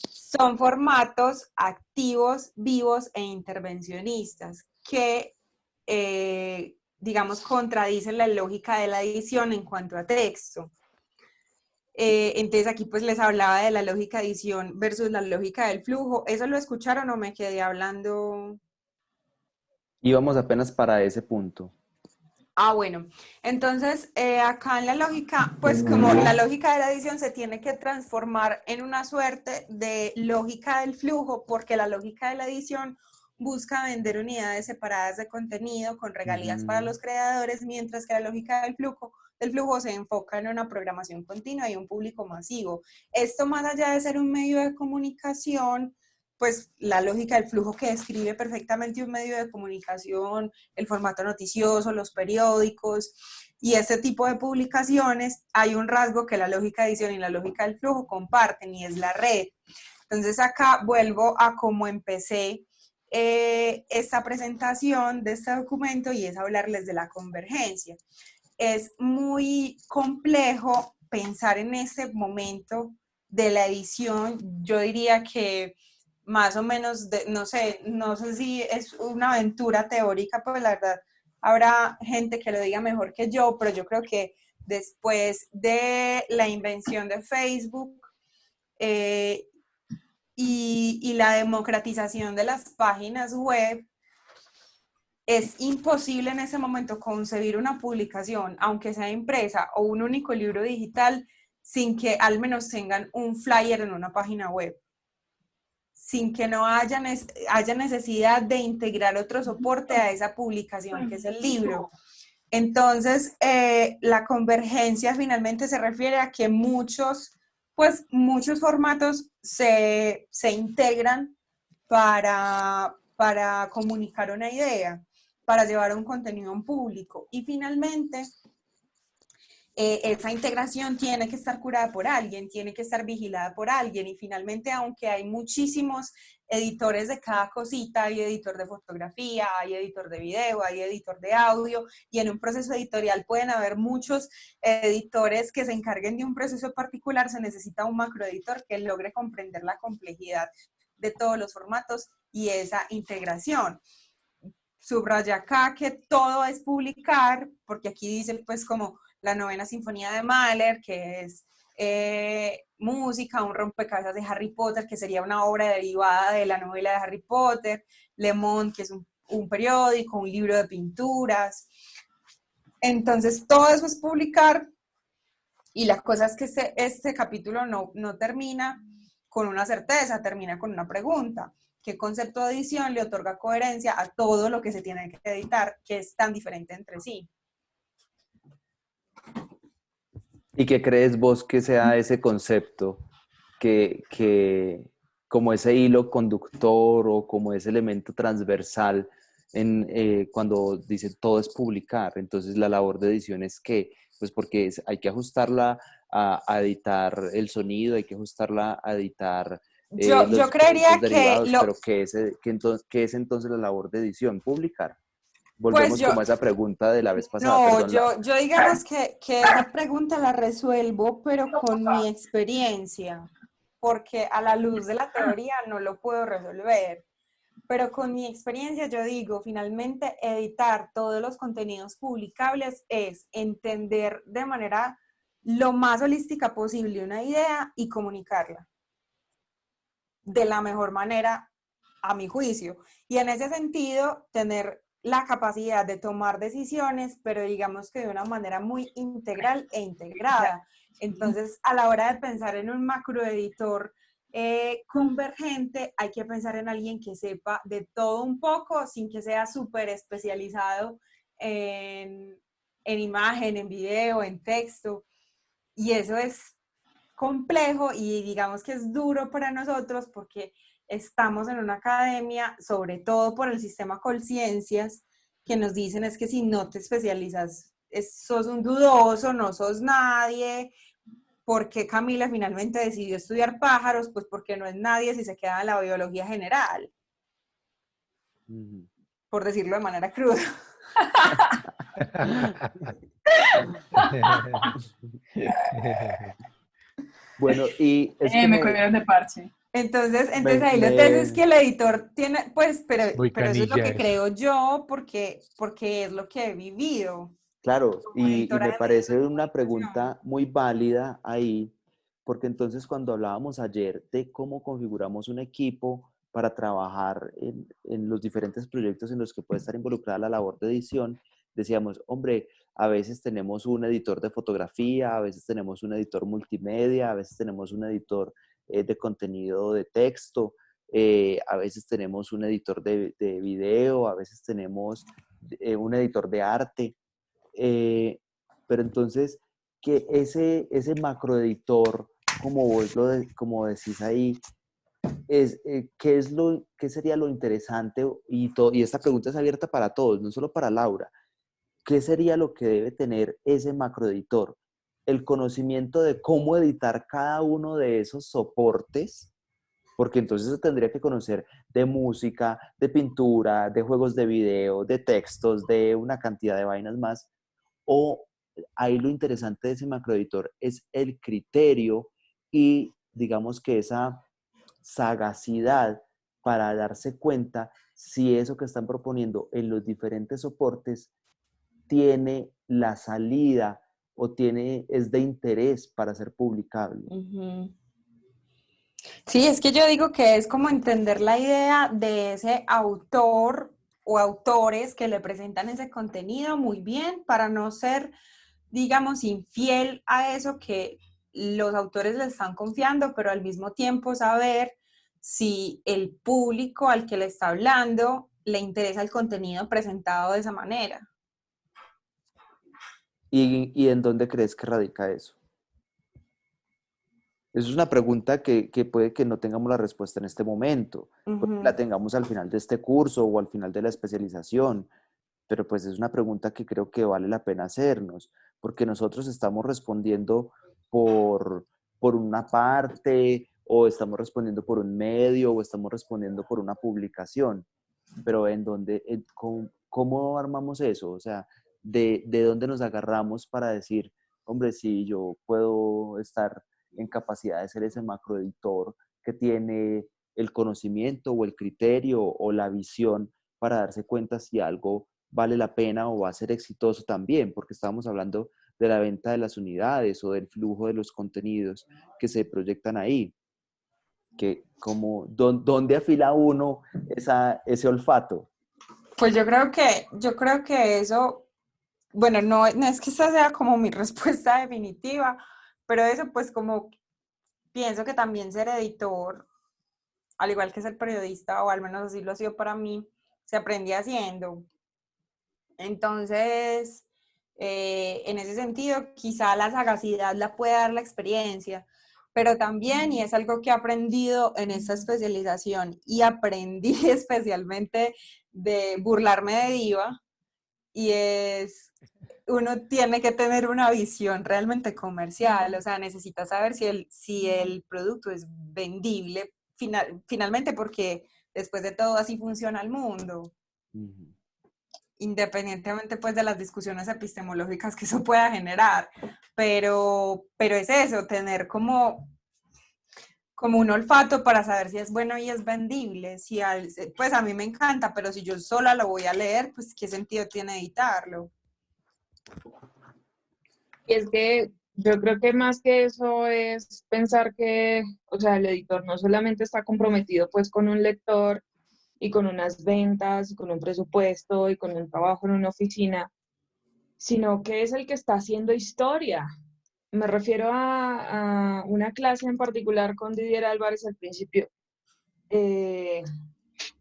son formatos activos, vivos e intervencionistas que, digamos, contradicen la lógica de la edición en cuanto a texto. Entonces aquí pues les hablaba de la lógica de edición versus la lógica del flujo. ¿Eso lo escucharon o me quedé hablando? Íbamos apenas para ese punto. Bueno, entonces acá en la lógica, pues como la lógica de la edición se tiene que transformar en una suerte de lógica del flujo, porque la lógica de la edición busca vender unidades separadas de contenido con regalías para los creadores, mientras que la lógica del flujo se enfoca en una programación continua y un público masivo. Esto, más allá de ser un medio de comunicación, pues la lógica del flujo que describe perfectamente un medio de comunicación, el formato noticioso, los periódicos y este tipo de publicaciones, hay un rasgo que la lógica de edición y la lógica del flujo comparten y es la red. Entonces acá vuelvo a cómo empecé esta presentación de este documento y es hablarles de la convergencia. Es muy complejo pensar en este momento de la edición. Yo diría que más o menos, no sé si es una aventura teórica, pues la verdad habrá gente que lo diga mejor que yo, pero yo creo que después de la invención de Facebook y la democratización de las páginas web, es imposible en ese momento concebir una publicación, aunque sea impresa o un único libro digital, sin que al menos tengan un flyer en una página web, sin que no haya necesidad de integrar otro soporte a esa publicación, que es el libro. Entonces, la convergencia finalmente se refiere a que muchos formatos se integran para comunicar una idea, para llevar un contenido a un público. Y finalmente, esa integración tiene que estar curada por alguien, tiene que estar vigilada por alguien. Y finalmente, aunque hay muchísimos editores de cada cosita, hay editor de fotografía, hay editor de video, hay editor de audio, y en un proceso editorial pueden haber muchos editores que se encarguen de un proceso particular, se necesita un macroeditor que logre comprender la complejidad de todos los formatos y esa integración. Subraya acá que todo es publicar, porque aquí dice pues como la novena sinfonía de Mahler, que es música, un rompecabezas de Harry Potter, que sería una obra derivada de la novela de Harry Potter, Le Monde, que es un periódico, un libro de pinturas. Entonces, todo eso es publicar, y la cosa es que este capítulo no termina con una certeza, termina con una pregunta. ¿Qué concepto de edición le otorga coherencia a todo lo que se tiene que editar, que es tan diferente entre sí? ¿Y qué crees vos que sea ese concepto, que como ese hilo conductor o como ese elemento transversal cuando dice todo es publicar? Entonces la labor de edición es ¿qué? Pues porque hay que ajustarla a editar el sonido, hay que ajustarla a editar yo creería derivados, pero ¿qué es entonces la labor de edición? Publicar. Volvemos como a esa pregunta de la vez pasada. No, perdón, yo digamos que esa pregunta la resuelvo, pero con mi experiencia, porque a la luz de la teoría no lo puedo resolver. Pero con mi experiencia yo digo, finalmente editar todos los contenidos publicables es entender de manera lo más holística posible una idea y comunicarla de la mejor manera, a mi juicio. Y en ese sentido, tener la capacidad de tomar decisiones, pero digamos que de una manera muy integral e integrada. Entonces, a la hora de pensar en un macroeditor convergente, hay que pensar en alguien que sepa de todo un poco, sin que sea súper especializado en imagen, en video, en texto. Y eso es complejo y digamos que es duro para nosotros porque estamos en una academia, sobre todo por el sistema Colciencias, que nos dicen es que si no te especializas, sos un dudoso, no sos nadie. ¿Por qué Camila finalmente decidió estudiar pájaros? Pues porque no es nadie si se queda en la biología general, por decirlo de manera cruda. Bueno, y es que Me cogieron de parche. Entonces ahí lo que es que el editor tiene, pues, pero eso es lo canilla que eso. creo yo, porque es lo que he vivido. claro, Como y editora me de medios de parece una comunicación. pregunta muy válida ahí, porque entonces cuando hablábamos ayer de cómo configuramos un equipo para trabajar en los diferentes proyectos en los que puede estar involucrada la labor de edición, decíamos, hombre, a veces tenemos un editor de fotografía, a veces tenemos un editor multimedia, a veces tenemos un editor de contenido de texto, a veces tenemos un editor de video, a veces tenemos un editor de arte. Pero entonces, que ese macroeditor, como vos como decís ahí, ¿qué sería lo interesante? Y esta pregunta es abierta para todos, no solo para Laura. ¿Qué sería lo que debe tener ese macroeditor? El conocimiento de cómo editar cada uno de esos soportes, porque entonces se tendría que conocer de música, de pintura, de juegos de video, de textos, de una cantidad de vainas más. O ahí lo interesante de ese macroeditor es el criterio y digamos que esa sagacidad para darse cuenta si eso que están proponiendo en los diferentes soportes tiene la salida o es de interés para ser publicable. Sí, es que yo digo que es como entender la idea de ese autor o autores que le presentan ese contenido muy bien para no ser, digamos, infiel a eso que los autores le están confiando, pero al mismo tiempo saber si el público al que le está hablando le interesa el contenido presentado de esa manera. ¿Y en dónde crees que radica eso? Esa es una pregunta que puede que no tengamos la respuesta en este momento, puede que la tengamos al final de este curso o al final de la especialización, pero pues es una pregunta que creo que vale la pena hacernos, porque nosotros estamos respondiendo por una parte, o estamos respondiendo por un medio, o estamos respondiendo por una publicación, pero ¿cómo armamos eso? O sea, ¿de dónde nos agarramos para decir, hombre, si yo puedo estar en capacidad de ser ese macroeditor que tiene el conocimiento o el criterio o la visión para darse cuenta si algo vale la pena o va a ser exitoso también, porque estábamos hablando de la venta de las unidades o del flujo de los contenidos que se proyectan ahí, que como, ¿dónde afila uno ese olfato? Pues yo creo que eso, bueno, no es que esta sea como mi respuesta definitiva, pero eso pues como pienso que también ser editor, al igual que ser periodista, o al menos así lo ha sido para mí, se aprende haciendo. Entonces, en ese sentido, quizá la sagacidad la puede dar la experiencia, pero también, y es algo que he aprendido en esta especialización, y aprendí especialmente de burlarme de Diva, y es, uno tiene que tener una visión realmente comercial, o sea, necesita saber si el producto es vendible finalmente, porque después de todo así funciona el mundo. Independientemente pues de las discusiones epistemológicas que eso pueda generar, pero es eso, tener como un olfato para saber si es bueno y es vendible, pues a mí me encanta, pero si yo sola lo voy a leer, pues qué sentido tiene editarlo. Y es que yo creo que más que eso es pensar que, o sea, el editor no solamente está comprometido pues con un lector y con unas ventas, y con un presupuesto, y con un trabajo en una oficina, sino que es el que está haciendo historia. Me refiero a una clase en particular con Didier Álvarez al principio, eh,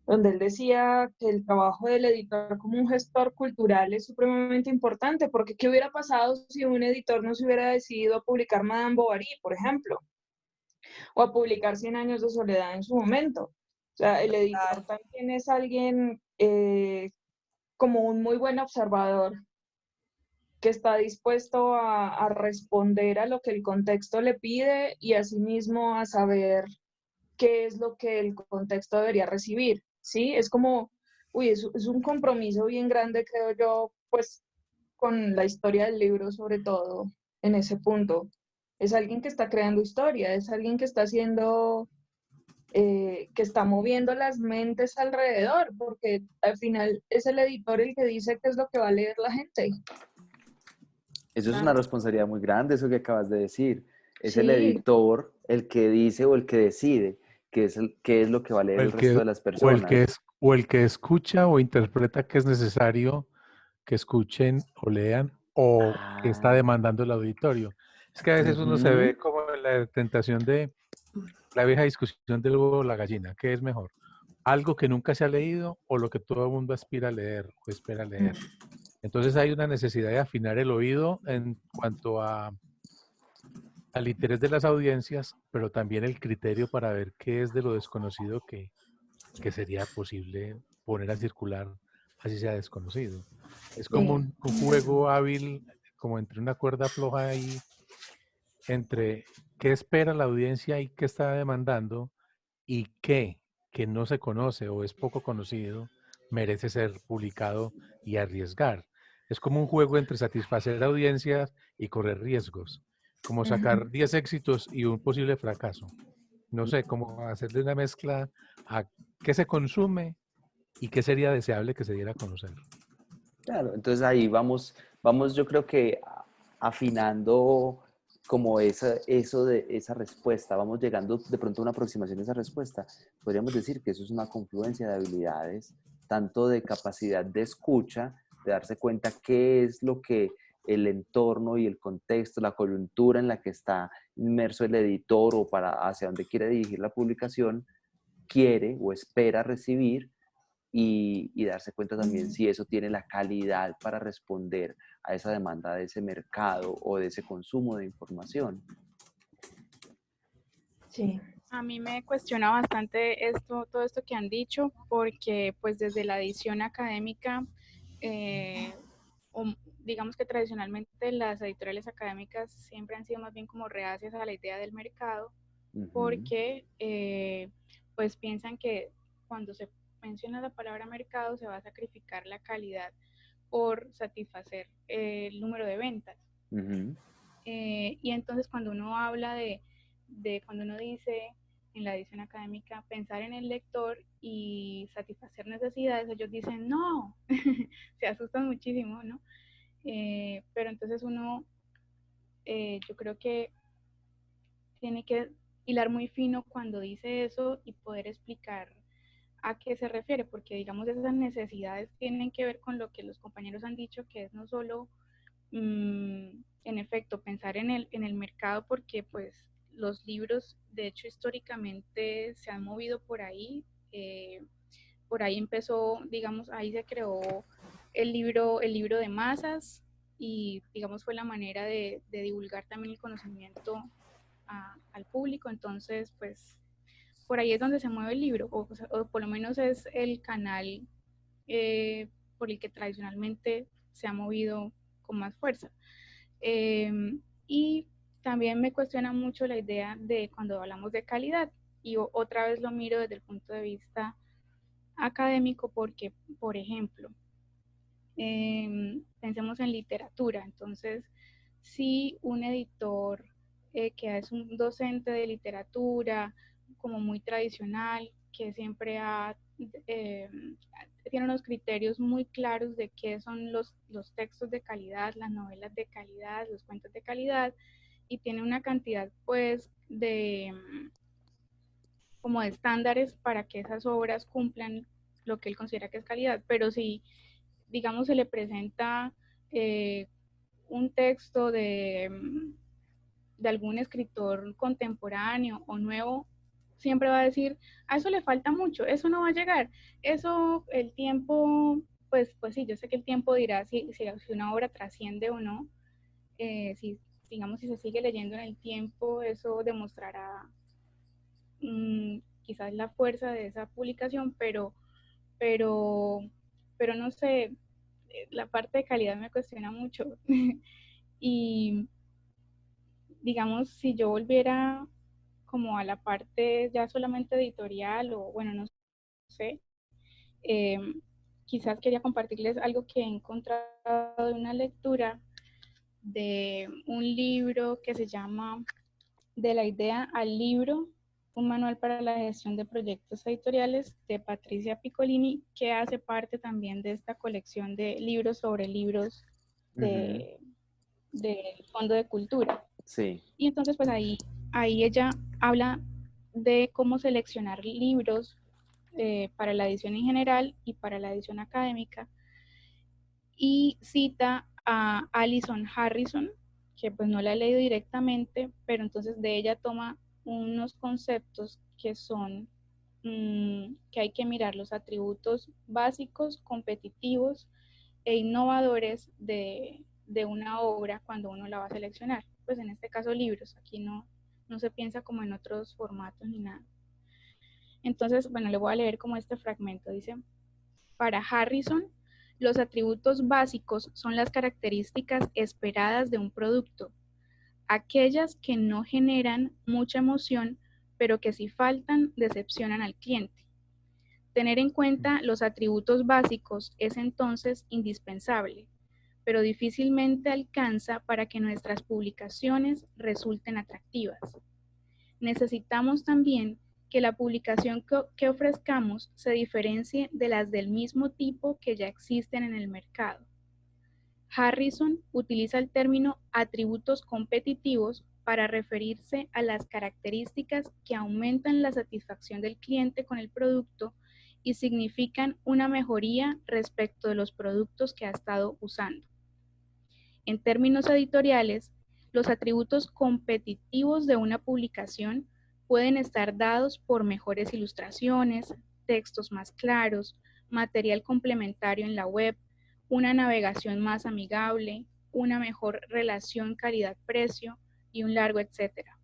donde él decía que el trabajo del editor como un gestor cultural es supremamente importante, porque ¿qué hubiera pasado si un editor no se hubiera decidido a publicar Madame Bovary, por ejemplo, o a publicar Cien años de soledad en su momento? O sea, el editor también es alguien como un muy buen observador que está dispuesto a responder a lo que el contexto le pide y asimismo a saber qué es lo que el contexto debería recibir, ¿sí? Es como, uy, es un compromiso bien grande, creo yo, pues con la historia del libro, sobre todo en ese punto. Es alguien que está creando historia, es alguien que está haciendo, que está moviendo las mentes alrededor, porque al final es el editor el que dice qué es lo que va a leer la gente. Eso es una Claro. responsabilidad muy grande, eso que acabas de decir. Es el Sí, editor el que dice o el que decide qué es lo que va a leer O el el resto que, de las o el que personas. es, o el que escucha o interpreta que es necesario que escuchen o lean o que está Ah, demandando el auditorio. Es que a veces uno se ujú. ve como en la tentación de la vieja discusión del huevo o la gallina. ¿Qué es mejor? ¿Algo que nunca se ha leído o lo que todo el mundo aspira a leer o espera leer? Entonces hay una necesidad de afinar el oído en cuanto al interés de las audiencias, pero también el criterio para ver qué es de lo desconocido que sería posible poner a circular, así sea desconocido. Es como sí. un juego hábil, como entre una cuerda floja ahí, entre qué espera la audiencia y qué está demandando y qué, que no se conoce o es poco conocido, merece ser publicado y arriesgar. Es como un juego entre satisfacer audiencias y correr riesgos, como sacar 10 éxitos y un posible fracaso. No sé, cómo hacerle una mezcla a qué se consume y qué sería deseable que se diera a conocer. Claro, entonces ahí vamos yo creo que afinando como eso de esa respuesta, vamos llegando de pronto a una aproximación de esa respuesta. Podríamos decir que eso es una confluencia de habilidades, tanto de capacidad de escucha, de darse cuenta qué es lo que el entorno y el contexto, la coyuntura en la que está inmerso el editor o para hacia dónde quiere dirigir la publicación, quiere o espera recibir y darse cuenta también si eso tiene la calidad para responder a esa demanda de ese mercado o de ese consumo de información. Sí. A mí me cuestiona bastante todo esto que han dicho, porque pues desde la edición académica, eh, o digamos que tradicionalmente las editoriales académicas siempre han sido más bien como reacias a la idea del mercado, Ujú. porque pues piensan que cuando se menciona la palabra mercado se va a sacrificar la calidad por satisfacer el número de ventas. Ujú. Y entonces cuando uno habla cuando uno dice en la edición académica pensar en el lector y satisfacer necesidades, ellos dicen no, se asustan muchísimo, ¿no? Pero entonces yo creo que tiene que hilar muy fino cuando dice eso y poder explicar a qué se refiere, porque digamos esas necesidades tienen que ver con lo que los compañeros han dicho, que es no solo en efecto pensar en el mercado, porque pues los libros de hecho históricamente se han movido por ahí empezó, digamos, ahí se creó el libro de masas y digamos fue la manera de divulgar también el conocimiento al público, entonces pues por ahí es donde se mueve el libro, o por lo menos es el canal por el que tradicionalmente se ha movido con más fuerza. Y también me cuestiona mucho la idea de cuando hablamos de calidad, y otra vez lo miro desde el punto de vista académico, porque, por ejemplo, pensemos en literatura, entonces, si un editor que es un docente de literatura, como muy tradicional, que siempre eh, tiene unos criterios muy claros de qué son los textos de calidad, las novelas de calidad, los cuentos de calidad, y tiene una cantidad pues como de estándares para que esas obras cumplan lo que él considera que es calidad, pero si, digamos, se le presenta un texto de algún escritor contemporáneo o nuevo, siempre va a decir, a eso le falta mucho, eso no va a llegar, eso, el tiempo, pues sí, yo sé que el tiempo dirá si una obra trasciende o no, si, digamos, si se sigue leyendo en el tiempo, eso demostrará quizás la fuerza de esa publicación, pero, pero no sé, la parte de calidad me cuestiona mucho. Y digamos, si yo volviera como a la parte ya solamente editorial o bueno, no sé, eh, quizás quería compartirles algo que he encontrado de una lectura de un libro que se llama De la idea al libro, un manual para la gestión de proyectos editoriales de Patricia Piccolini, que hace parte también de esta colección de libros sobre libros Ujú. del Fondo de Cultura. Sí. Y entonces pues ahí ella habla de cómo seleccionar libros para la edición en general y para la edición académica, y cita a Alison Harrison, que pues no la he leído directamente, pero entonces de ella toma unos conceptos que son que hay que mirar los atributos básicos, competitivos e innovadores de una obra cuando uno la va a seleccionar. Pues en este caso libros, aquí no se piensa como en otros formatos ni nada. Entonces, bueno, le voy a leer como este fragmento. Dice, para Harrison, los atributos básicos son las características esperadas de un producto, aquellas que no generan mucha emoción, pero que si faltan decepcionan al cliente. Tener en cuenta los atributos básicos es entonces indispensable, pero difícilmente alcanza para que nuestras publicaciones resulten atractivas. Necesitamos también que la publicación que ofrezcamos se diferencie de las del mismo tipo que ya existen en el mercado. Harrison utiliza el término atributos competitivos para referirse a las características que aumentan la satisfacción del cliente con el producto y significan una mejoría respecto de los productos que ha estado usando. En términos editoriales, los atributos competitivos de una publicación pueden estar dados por mejores ilustraciones, textos más claros, material complementario en la web, una navegación más amigable, una mejor relación calidad-precio y un largo etcétera.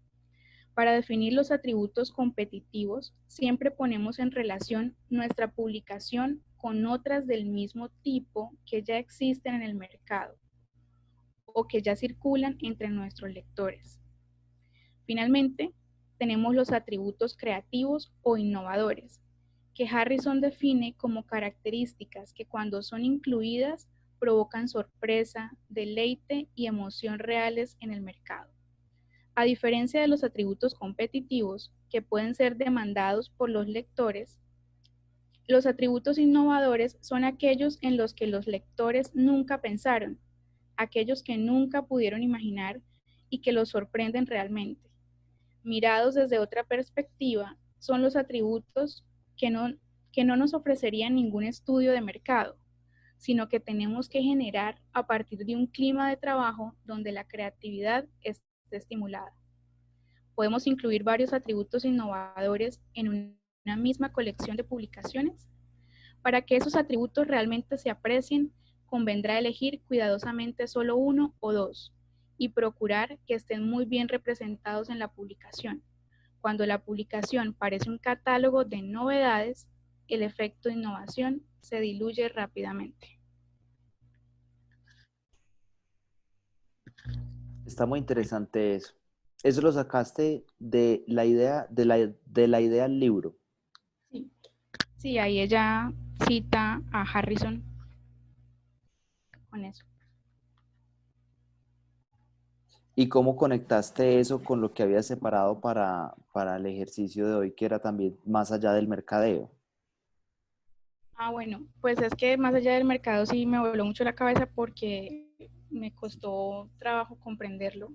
Para definir los atributos competitivos, siempre ponemos en relación nuestra publicación con otras del mismo tipo que ya existen en el mercado o que ya circulan entre nuestros lectores. Finalmente, tenemos los atributos creativos o innovadores, que Harrison define como características que cuando son incluidas provocan sorpresa, deleite y emoción reales en el mercado. A diferencia de los atributos competitivos, que pueden ser demandados por los lectores, los atributos innovadores son aquellos en los que los lectores nunca pensaron, aquellos que nunca pudieron imaginar y que los sorprenden realmente. Mirados desde otra perspectiva, son los atributos que no nos ofrecerían ningún estudio de mercado, sino que tenemos que generar a partir de un clima de trabajo donde la creatividad esté estimulada. Podemos incluir varios atributos innovadores en una misma colección de publicaciones. Para que esos atributos realmente se aprecien, convendrá elegir cuidadosamente solo uno o dos y procurar que estén muy bien representados en la publicación. Cuando la publicación parece un catálogo de novedades, el efecto de innovación se diluye rápidamente. Está muy interesante eso. Eso lo sacaste de la idea, de la idea al libro. Sí. Sí, ahí ella cita a Harrison con eso. ¿Y cómo conectaste eso con lo que habías separado para el ejercicio de hoy, que era también más allá del mercadeo? Ah, bueno, pues es que más allá del mercado sí me voló mucho la cabeza porque me costó trabajo comprenderlo.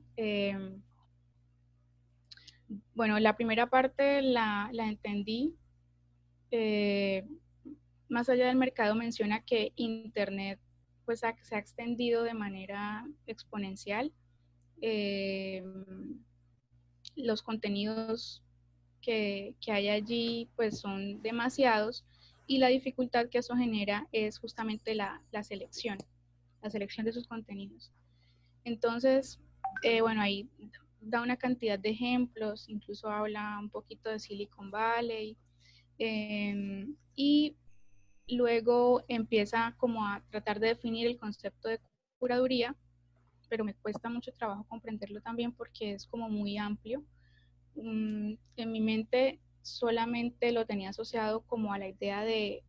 Bueno, la primera parte la entendí. más allá del mercado, menciona que Internet pues se ha extendido de manera exponencial. Los contenidos que hay allí pues son demasiados, y la dificultad que eso genera es justamente la selección de sus contenidos. Entonces, bueno, ahí da una cantidad de ejemplos, incluso habla un poquito de Silicon Valley, y luego empieza como a tratar de definir el concepto de curaduría, pero me cuesta mucho trabajo comprenderlo también porque es como muy amplio. En mi mente solamente lo tenía asociado como a la idea de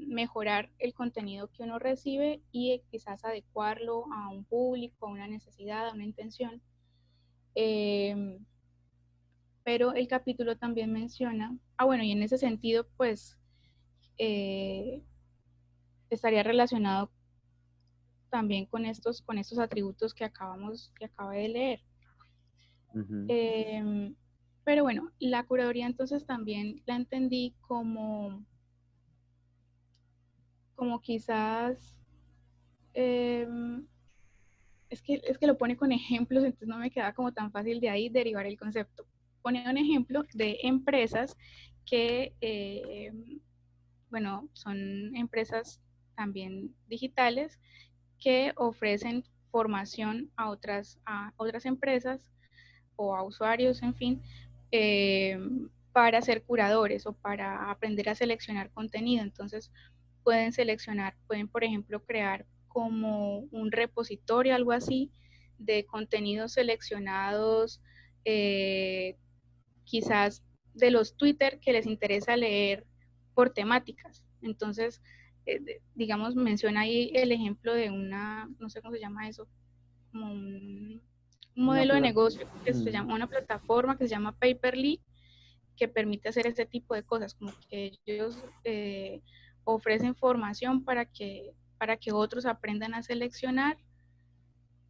mejorar el contenido que uno recibe y quizás adecuarlo a un público, a una necesidad, a una intención. Pero el capítulo también menciona, bueno, y en ese sentido, pues, estaría relacionado también con estos atributos que acabé de leer. Ujú. Pero bueno, la curaduría entonces también la entendí como quizás, es que lo pone con ejemplos, entonces no me queda como tan fácil de ahí derivar el concepto. Pone un ejemplo de empresas que, bueno, son empresas también digitales que ofrecen formación a otras empresas o a usuarios, en fin, para ser curadores o para aprender a seleccionar contenido. Entonces, pueden, por ejemplo, crear como un repositorio, algo así, de contenidos seleccionados, quizás de los Twitter que les interesa leer por temáticas. Entonces, digamos, menciona ahí el ejemplo de no sé cómo se llama eso, como un Una modelo de negocio que se mm, llama, una plataforma que se llama Paperly, que permite hacer este tipo de cosas, como que ellos ofrecen formación para que otros aprendan a seleccionar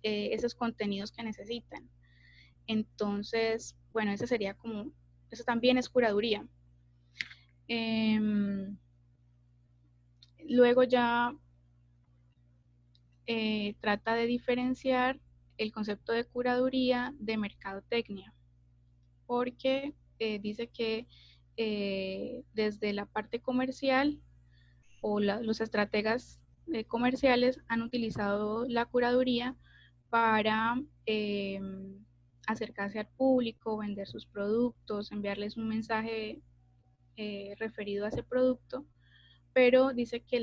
esos contenidos que necesitan. Entonces, bueno, eso también es curaduría. Luego ya trata de diferenciar el concepto de curaduría de mercadotecnia, porque dice que desde la parte comercial o los estrategas comerciales han utilizado la curaduría para acercarse al público, vender sus productos, enviarles un mensaje referido a ese producto, pero dice que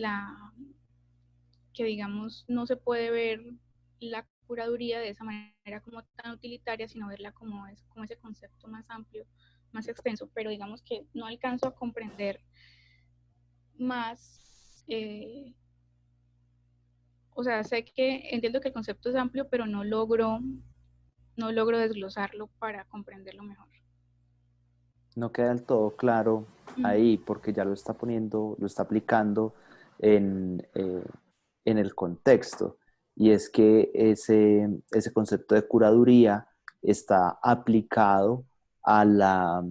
digamos no se puede ver la curaduría de esa manera como tan utilitaria, sino verla como ese concepto más amplio, más extenso, pero digamos que no alcanzo a comprender más, o sea, entiendo que el concepto es amplio, pero no logro desglosarlo para comprenderlo mejor. no queda del todo claro ahí porque ya lo está poniendo, lo está aplicando en el contexto. Y es que ese concepto de curaduría está aplicado a la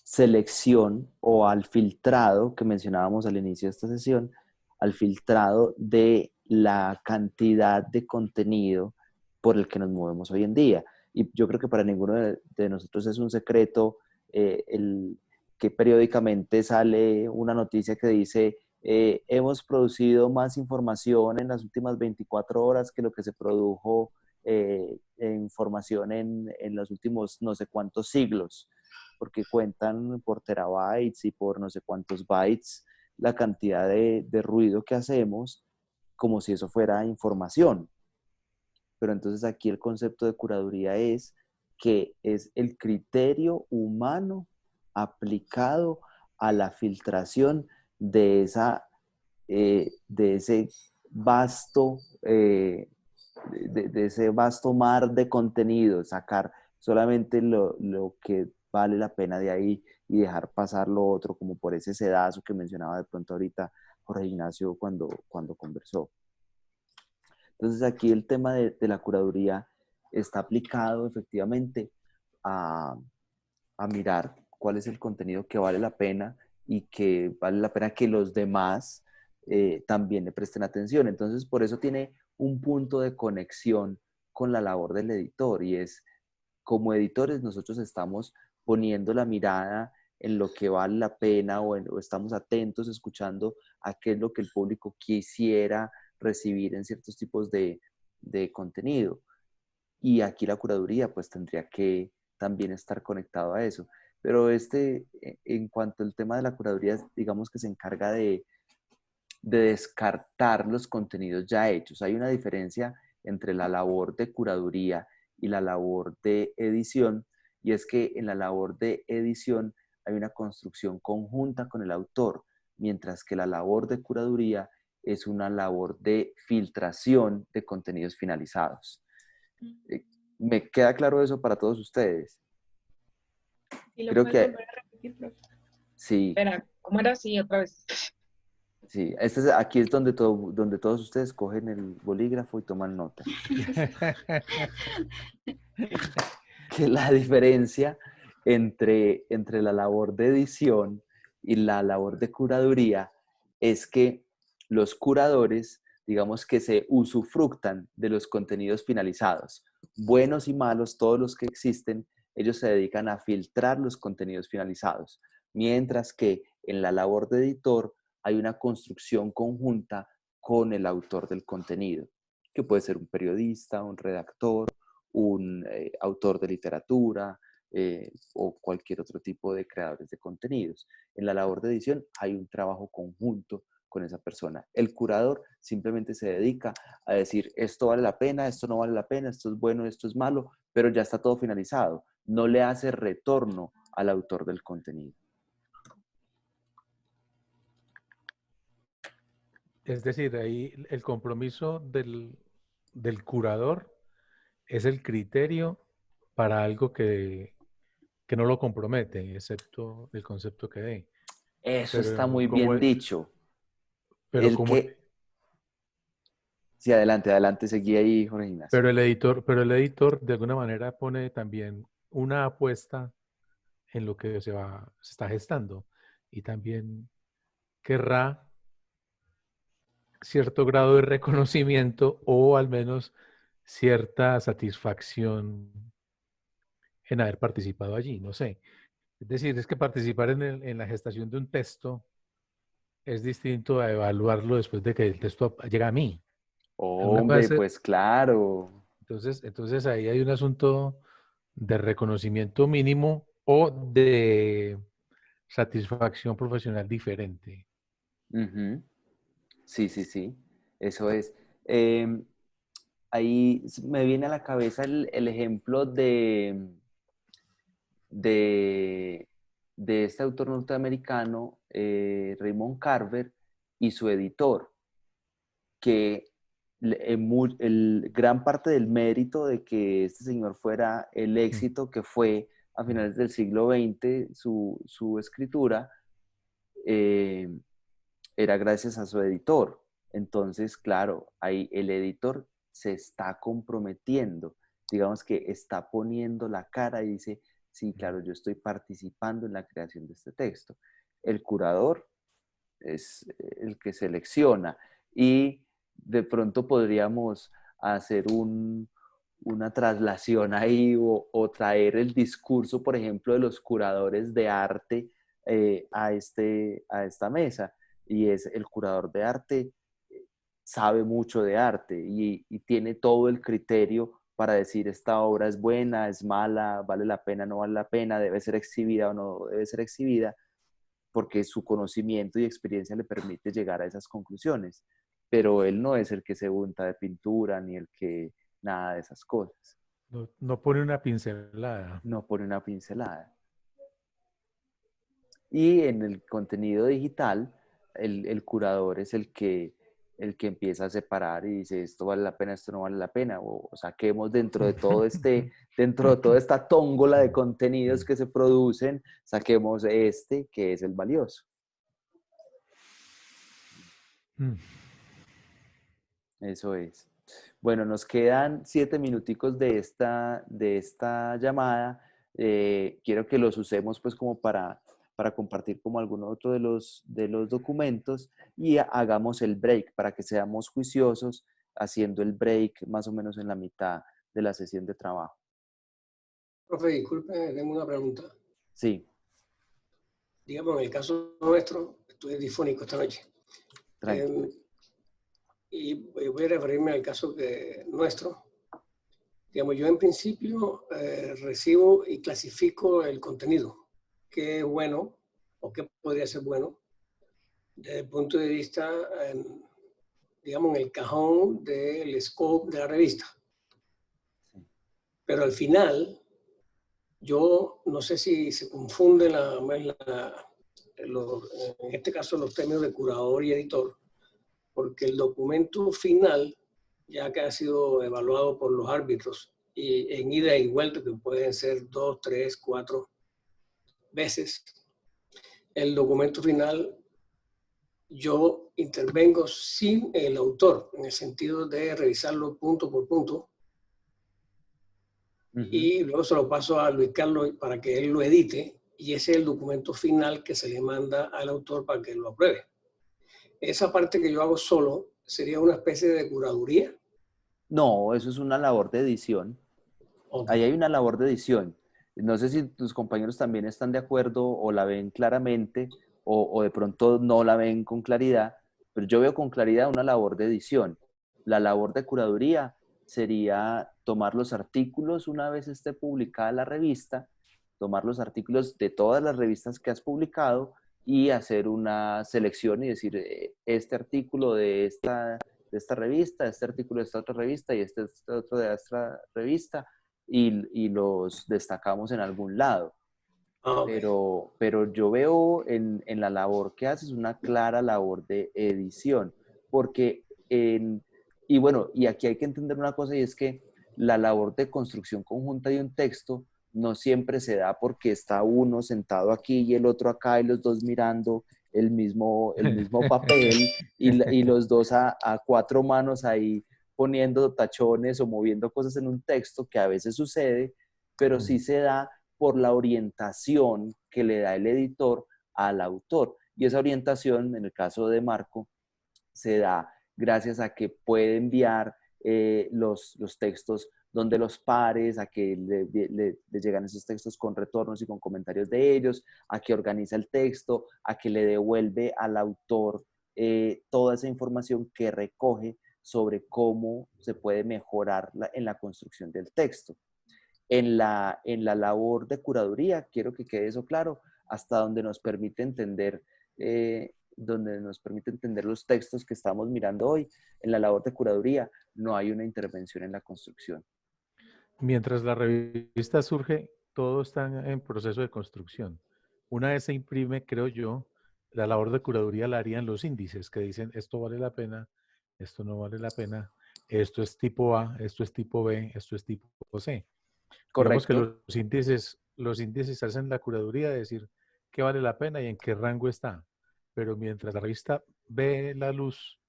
selección o al filtrado que mencionábamos al inicio de esta sesión, al filtrado de la cantidad de contenido por el que nos movemos hoy en día. Y yo creo que para ninguno de nosotros es un secreto que periódicamente sale una noticia que dice hemos producido más información en las últimas 24 horas que lo que se produjo información en los últimos no sé cuántos siglos, porque cuentan por terabytes y por no sé cuántos bytes la cantidad de ruido que hacemos como si eso fuera información. Pero entonces aquí el concepto de curaduría es que es el criterio humano aplicado a la filtración de ese vasto, de ese vasto mar de contenido, sacar solamente lo que vale la pena de ahí y dejar pasar lo otro, como por ese sedazo que mencionaba de pronto ahorita Jorge Ignacio cuando conversó. Entonces aquí el tema de la curaduría está aplicado efectivamente a mirar cuál es el contenido que vale la pena y que vale la pena que los demás también le presten atención. Entonces, por eso tiene un punto de conexión con la labor del editor, y es, como editores nosotros estamos poniendo la mirada en lo que vale la pena, o estamos atentos escuchando a qué es lo que el público quisiera recibir en ciertos tipos de contenido. Y aquí la curaduría pues tendría que también estar conectado a eso. Pero en cuanto al tema de la curaduría, digamos que se encarga de descartar los contenidos ya hechos. Hay una diferencia entre la labor de curaduría y la labor de edición, y es que en la labor de edición hay una construcción conjunta con el autor, mientras que la labor de curaduría es una labor de filtración de contenidos finalizados. ¿Me queda claro eso para todos ustedes? Si lo Creo puedes que volver a repetir, profe. sí. Espera, ¿cómo era así otra vez? Sí, aquí es donde todos ustedes cogen el bolígrafo y toman nota. Que la diferencia entre la labor de edición y la labor de curaduría es que los curadores, digamos que se usufructan de los contenidos finalizados. Buenos y malos, todos los que existen, ellos se dedican a filtrar los contenidos finalizados. Mientras que en la labor de editor hay una construcción conjunta con el autor del contenido, que puede ser un periodista, un redactor, un autor de literatura o cualquier otro tipo de creadores de contenidos. En la labor de edición hay un trabajo conjunto con esa persona. El curador simplemente se dedica a decir, esto vale la pena, esto no vale la pena, esto es bueno, esto es malo, pero ya está todo finalizado. No le hace retorno al autor del contenido. Es decir, ahí el compromiso del curador es el criterio para algo que no lo compromete, excepto el concepto que dé. Eso está Pero muy como, bien dicho. pero El como, que... Sí, adelante, seguí ahí, Jorge Ignacio. pero el editor de alguna manera pone también una apuesta en lo que se está gestando, y también querrá cierto grado de reconocimiento, o al menos cierta satisfacción en haber participado allí, no sé. Es decir, es que participar en la gestación de un texto es distinto a evaluarlo después de que el texto llega a mí. Una cosa Hombre, pues claro. entonces ahí hay un asunto de reconocimiento mínimo o de satisfacción profesional diferente. Ujú. Sí, sí, sí, eso es. Em, Ahí me viene a la cabeza el ejemplo de, de este autor norteamericano, Raymond Carver, y su editor, que gran parte del mérito de que este señor fuera el éxito que fue a finales del siglo XX, su escritura, eh, era gracias a su editor. Entonces, claro, ahí el editor se está comprometiendo, digamos que está poniendo la cara y dice, sí, claro, yo estoy participando en la creación de este texto. El curador es el que selecciona, y de pronto podríamos hacer una traslación ahí, o traer el discurso, por ejemplo, de los curadores de arte a esta mesa. Y es el curador de arte sabe mucho de arte y tiene todo el criterio para decir esta obra es buena, es mala, vale la pena, no vale la pena, debe ser exhibida o no debe ser exhibida, porque su conocimiento y experiencia le permite llegar a esas conclusiones. Pero él no es el que se unta de pintura ni el que nada de esas cosas. No, no pone una pincelada. No pone una pincelada. Y en el contenido digital, el curador es el que empieza a separar y dice, esto vale la pena, esto no vale la pena, o saquemos dentro de toda esta tómbola de contenidos que se producen, saquemos este que es el valioso. Eso es. Bueno, nos quedan 7 minuticos de esta llamada. Quiero que los usemos pues como para compartir como algún otro de los documentos y hagamos el break para que seamos juiciosos haciendo el break más o menos en la mitad de la sesión de trabajo. Profe, disculpe, tengo una pregunta. Sí, Digamos, en el caso nuestro, estoy difónico esta noche. tranquilo. Y voy a referirme al caso nuestro. Digamos, yo en principio recibo y clasifico el contenido, qué es bueno o qué podría ser bueno, desde el punto de vista, digamos, en el cajón del scope de la revista. Pero al final, yo no sé si se confunde en este caso los términos de curador y editor, porque el documento final, ya que ha sido evaluado por los árbitros, y en ida y vuelta, que pueden ser 2, 3, 4 veces, el documento final, yo intervengo sin el autor, en el sentido de revisarlo punto por punto, y luego se lo paso a Luis Carlos para que él lo edite, y ese es el documento final que se le manda al autor para que lo apruebe. Esa parte que yo hago solo sería una especie de curaduría. No, eso es una labor de edición. Okay. Ahí hay una labor de edición. No sé si tus compañeros también están de acuerdo o la ven claramente o de pronto no la ven con claridad, pero yo veo con claridad una labor de edición. La labor de curaduría sería tomar los artículos una vez esté publicada la revista, tomar los artículos de todas las revistas que has publicado y hacer una selección y decir, este artículo de esta revista, este artículo de esta otra revista y este otro de esta revista, y los destacamos en algún lado. Okay. Pero yo veo en la labor que haces una clara labor de edición, porque y bueno, y aquí hay que entender una cosa, y es que la labor de construcción conjunta de un texto no siempre se da porque está uno sentado aquí y el otro acá y los dos mirando el mismo papel y los dos a cuatro manos ahí poniendo tachones o moviendo cosas en un texto, que a veces sucede, pero sí se da por la orientación que le da el editor al autor. Y esa orientación, en el caso de Marco, se da gracias a que puede enviar los textos donde los pares, a que le llegan esos textos con retornos y con comentarios de ellos, a que organiza el texto, a que le devuelve al autor toda esa información que recoge sobre cómo se puede mejorar en la construcción del texto. En la labor de curaduría, quiero que quede eso claro, hasta donde nos permite entender los textos que estamos mirando hoy. En la labor de curaduría no hay una intervención en la construcción. Mientras la revista surge, todo está en proceso de construcción. Una vez se imprime, creo yo, la labor de curaduría la harían los índices, que dicen esto vale la pena, esto no vale la pena, esto es tipo A, esto es tipo B, esto es tipo C. Digamos que Correcto. los índices hacen la curaduría de decir qué vale la pena y en qué rango está. Pero mientras la revista ve la luz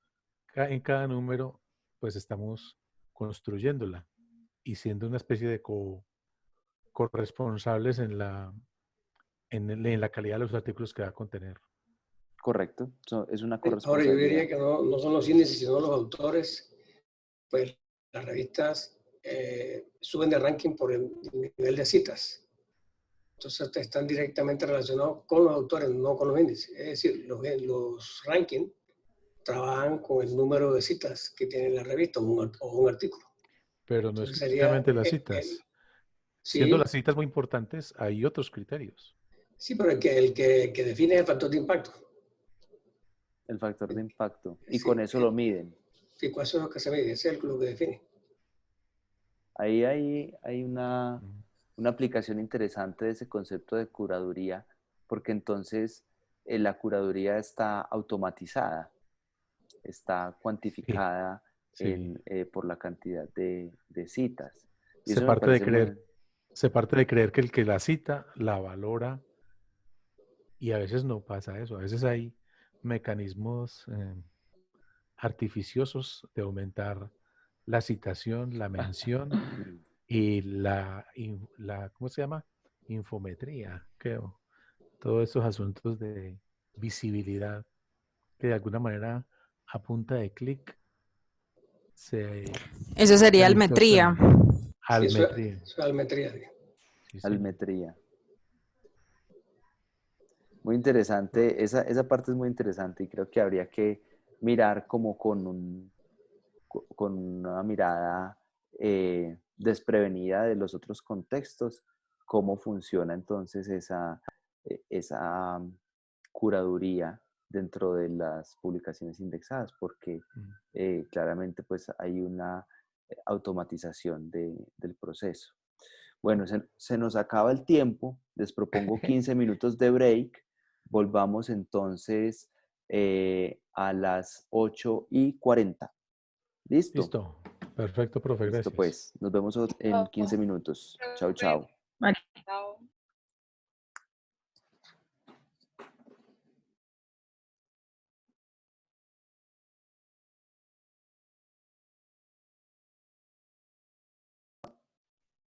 en cada número, pues estamos construyéndola y siendo una especie de corresponsables en la calidad de los artículos que va a contener. Correcto. Es una Ahora yo diría corresponsabilidad. que no son los índices, sino los autores. Pues las revistas suben de ranking por el nivel de citas. Entonces están directamente relacionados con los autores, no con los índices. Es decir, los rankings trabajan con el número de citas que tiene la revista o un artículo. Pero no Entonces exclusivamente las citas. Siendo sí, las citas muy importantes, hay otros criterios. sí, pero el que define es el factor de impacto. El factor de impacto. Y Sí, con eso lo miden. Sí, ¿cuál es lo que se mide? Ese es lo que define. Ahí hay una aplicación interesante de ese concepto de curaduría, porque entonces la curaduría está automatizada, está cuantificada Sí. por la cantidad de citas. Y Se eso me parte de parece muy... creer que el que la cita la valora y a veces no pasa eso. A veces hay mecanismos artificiosos de aumentar la citación, la mención y ¿cómo se llama? Infometría, creo. todos esos asuntos de visibilidad que de alguna manera a punta de clic se Eso sería almetría. distorsionan. Sí, Almetría. eso es almetría. Sí. Sí, sí. Almetría. Muy interesante, esa parte es muy interesante y creo que habría que mirar como con una mirada desprevenida de los otros contextos, cómo funciona entonces esa curaduría dentro de las publicaciones indexadas, porque claramente pues hay una automatización del proceso. Bueno, se nos acaba el tiempo, les propongo 15 minutos de break, volvamos entonces a las 8:40. ¿Listo? Listo. Perfecto, profe, Listo, gracias. pues. Nos vemos en 15 minutos. Chao, chao. Chao.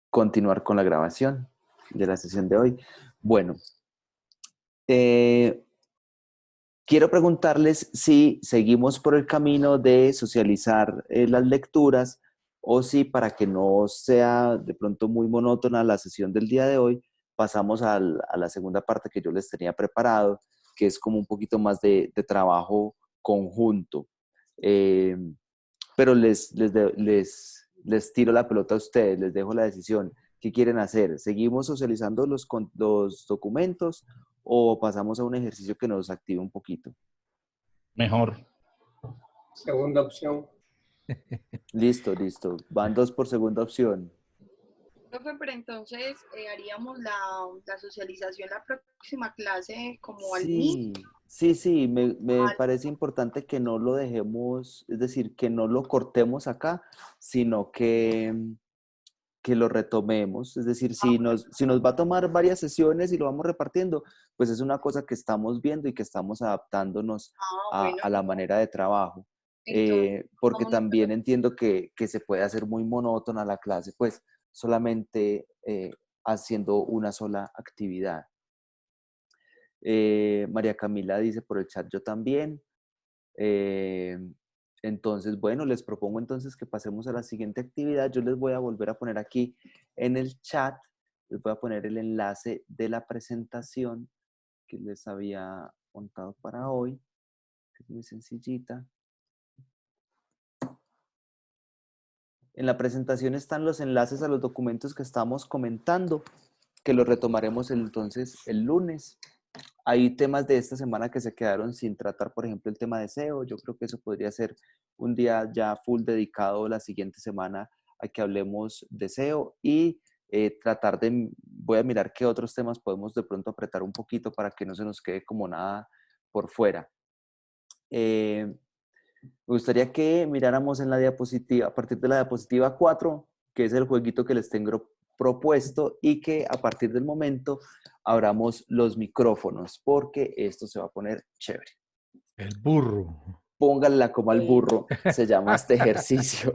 Continuar con la grabación de la sesión de hoy. Bueno, quiero preguntarles si seguimos por el camino de socializar las lecturas o si para que no sea de pronto muy monótona la sesión del día de hoy, pasamos a la segunda parte que yo les tenía preparado, que es como un poquito más de trabajo conjunto. Pero les tiro la pelota a ustedes, les dejo la decisión. ¿Qué quieren hacer? ¿Seguimos socializando los documentos o pasamos a un ejercicio que nos active un poquito? Mejor. Segunda opción. Listo, listo. Van 2 por segunda opción. Profe, pero entonces haríamos la socialización la próxima clase como al inicio. Sí, me parece importante que no lo dejemos, es decir, que no lo cortemos acá, sino que lo retomemos. Es decir, si nos va a tomar varias sesiones y lo vamos repartiendo, pues es una cosa que estamos viendo y que estamos adaptándonos Bueno, a la manera de trabajo. entonces Porque vamos también entiendo que se puede hacer muy monótona la clase, pues solamente haciendo una sola actividad. María Camila dice por el chat, yo también. Entonces, bueno, les propongo entonces que pasemos a la siguiente actividad. Yo les voy a volver a poner aquí en el chat, les voy a poner el enlace de la presentación que les había montado para hoy, que es muy sencillita. En la presentación están los enlaces a los documentos que estamos comentando, que los retomaremos entonces el lunes. Hay temas de esta semana que se quedaron sin tratar, por ejemplo, el tema de SEO. Yo creo que eso podría ser un día ya full dedicado la siguiente semana a que hablemos de SEO y voy a mirar qué otros temas podemos de pronto apretar un poquito para que no se nos quede como nada por fuera. Me gustaría que miráramos en la diapositiva, a partir de la diapositiva 4, que es el jueguito que les tengo propuesto y que a partir del momento abramos los micrófonos porque esto se va a poner chévere. El burro. Póngale la coma al burro, se llama este ejercicio.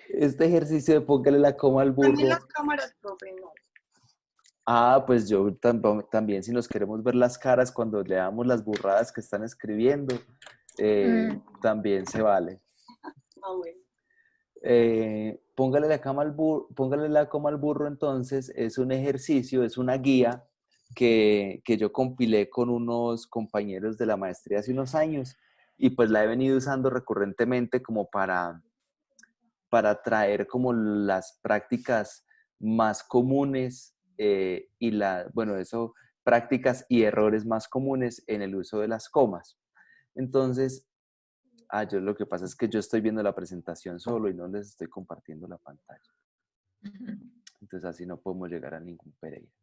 Este ejercicio de póngale la coma al burro. También las cámaras, profe, no. Ah, pues yo también si nos queremos ver las caras cuando leamos las burradas que están escribiendo, también se vale. Ah, bueno. Póngale la coma al burro, entonces es un ejercicio, es una guía que yo compilé con unos compañeros de la maestría hace unos años y pues la he venido usando recurrentemente como para traer como las prácticas más comunes prácticas y errores más comunes en el uso de las comas. Entonces, yo lo que pasa es que yo estoy viendo la presentación solo y no les estoy compartiendo la pantalla. Entonces así no podemos llegar a ningún Pereira.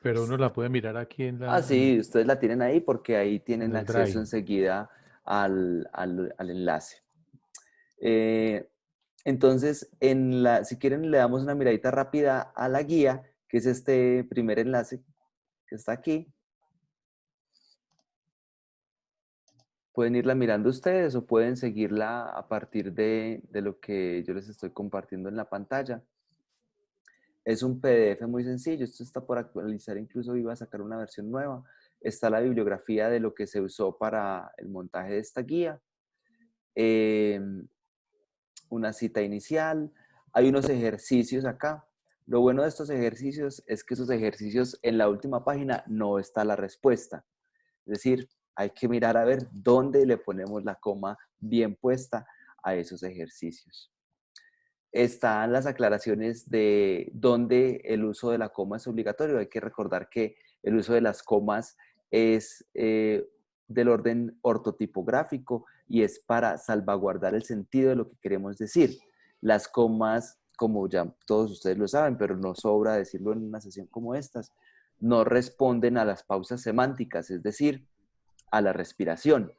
Pero uno la puede mirar aquí en la... Sí, ustedes la tienen ahí porque ahí tienen en el acceso Drive. enseguida al enlace. Entonces, si quieren le damos una miradita rápida a la guía, que es este primer enlace que está aquí. Pueden irla mirando ustedes o pueden seguirla a partir de lo que yo les estoy compartiendo en la pantalla. Es un PDF muy sencillo, esto está por actualizar, incluso iba a sacar una versión nueva. Está la bibliografía de lo que se usó para el montaje de esta guía. Una cita inicial. Hay unos ejercicios acá. Lo bueno de estos ejercicios es que esos ejercicios en la última página no está la respuesta. Es decir, hay que mirar a ver dónde le ponemos la coma bien puesta a esos ejercicios. Están las aclaraciones de dónde el uso de la coma es obligatorio. Hay que recordar que el uso de las comas es del orden ortotipográfico y es para salvaguardar el sentido de lo que queremos decir. Las comas, como ya todos ustedes lo saben, pero no sobra decirlo en una sesión como estas, no responden a las pausas semánticas, es decir, a la respiración.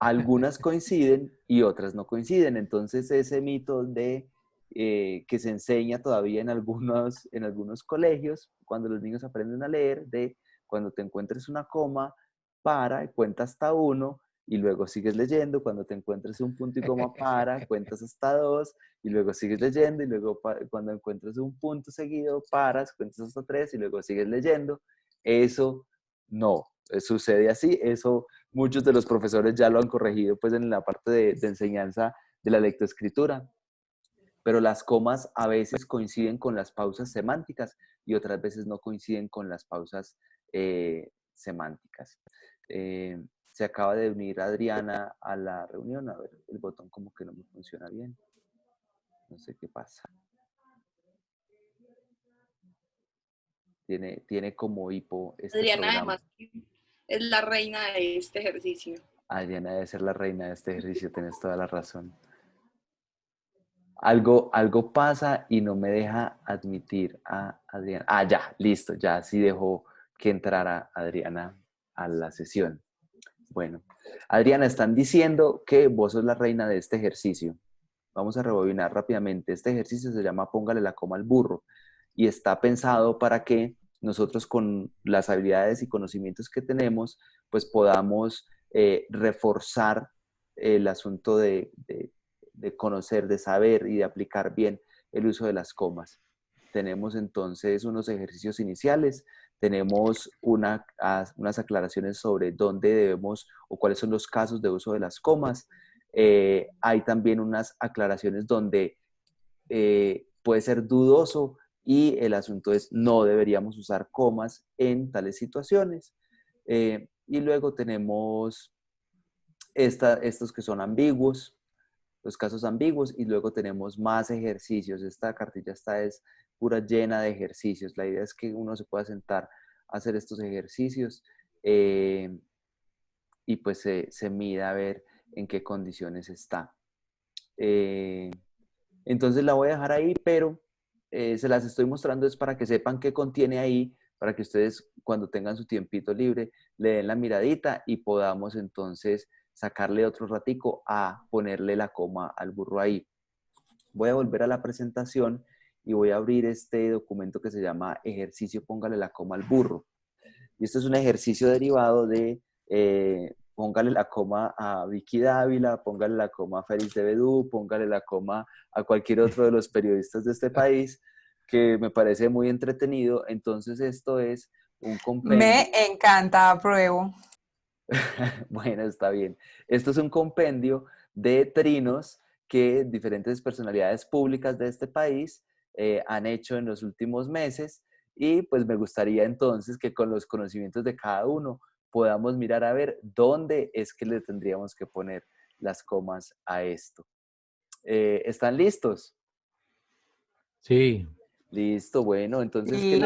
Algunas coinciden y otras no coinciden. Entonces, ese mito de que se enseña todavía en algunos colegios, cuando los niños aprenden a leer, de cuando te encuentres una coma, para y cuenta hasta 1 y luego sigues leyendo. Cuando te encuentres un punto y coma, para, cuentas hasta 2 y luego sigues leyendo. Y luego cuando encuentres un punto seguido, paras, cuentas hasta 3 y luego sigues leyendo. Eso no sucede así. Eso muchos de los profesores ya lo han corregido pues en la parte de enseñanza de la lectoescritura. Pero las comas a veces coinciden con las pausas semánticas y otras veces no coinciden con las pausas semánticas. Se acaba de unir Adriana a la reunión. A ver, el botón como que no me funciona bien. No sé qué pasa. Tiene como hipo este Adriana, programa. además, es la reina de este ejercicio. Adriana debe ser la reina de este ejercicio, tienes toda la razón. Algo pasa y no me deja admitir a Adriana. Ah, ya, listo, ya sí dejó que entrara Adriana a la sesión. Bueno, Adriana, están diciendo que vos sos la reina de este ejercicio. Vamos a rebobinar rápidamente. Este ejercicio se llama Póngale la coma al burro y está pensado para que nosotros con las habilidades y conocimientos que tenemos, pues podamos reforzar el asunto de conocer, de saber y de aplicar bien el uso de las comas. Tenemos entonces unos ejercicios iniciales, tenemos unas aclaraciones sobre dónde debemos o cuáles son los casos de uso de las comas. Hay también unas aclaraciones donde puede ser dudoso y el asunto es no deberíamos usar comas en tales situaciones. Y luego tenemos estos que son ambiguos, los casos ambiguos, y luego tenemos más ejercicios. Esta cartilla es pura llena de ejercicios. La idea es que uno se pueda sentar a hacer estos ejercicios y pues se mida a ver en qué condiciones está. Entonces la voy a dejar ahí, pero se las estoy mostrando es para que sepan qué contiene ahí, para que ustedes cuando tengan su tiempito libre le den la miradita y podamos entonces sacarle otro ratico a ponerle la coma al burro ahí. Voy a volver a la presentación y voy a abrir este documento que se llama Ejercicio Póngale la coma al burro. Y esto es un ejercicio derivado de póngale la coma a Vicky Dávila, póngale la coma a Félix de Bedú, póngale la coma a cualquier otro de los periodistas de este país, que me parece muy entretenido. Entonces esto es un compendio. Me encanta, apruebo. Bueno, está bien. Esto es un compendio de trinos que diferentes personalidades públicas de este país han hecho en los últimos meses y pues me gustaría entonces que con los conocimientos de cada uno podamos mirar a ver dónde es que le tendríamos que poner las comas a esto. ¿Están listos? Sí. Listo, bueno, entonces, Sí.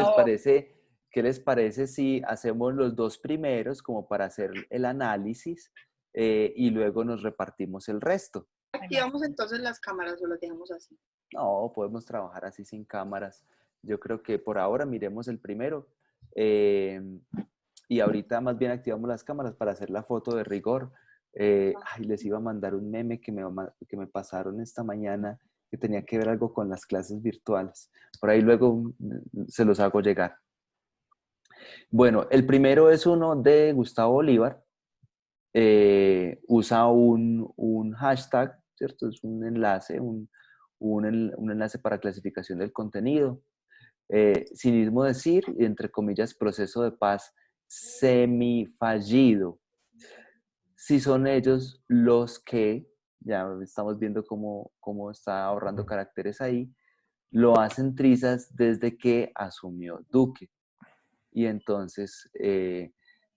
¿qué les parece si hacemos los dos primeros como para hacer el análisis y luego nos repartimos el resto? ¿Activamos entonces las cámaras o las dejamos así? No, podemos trabajar así sin cámaras. Yo creo que por ahora miremos el primero y ahorita más bien activamos las cámaras para hacer la foto de rigor. Ay, les iba a mandar un meme que me pasaron esta mañana que tenía que ver algo con las clases virtuales. Por ahí luego se los hago llegar. Bueno, el primero es uno de Gustavo Bolívar. Usa un hashtag, ¿cierto? Es un enlace, un enlace para clasificación del contenido. Cinismo decir, entre comillas, proceso de paz semifallido. Si son ellos los que, ya estamos viendo cómo está ahorrando caracteres ahí, lo hacen trizas desde que asumió Duque. Y entonces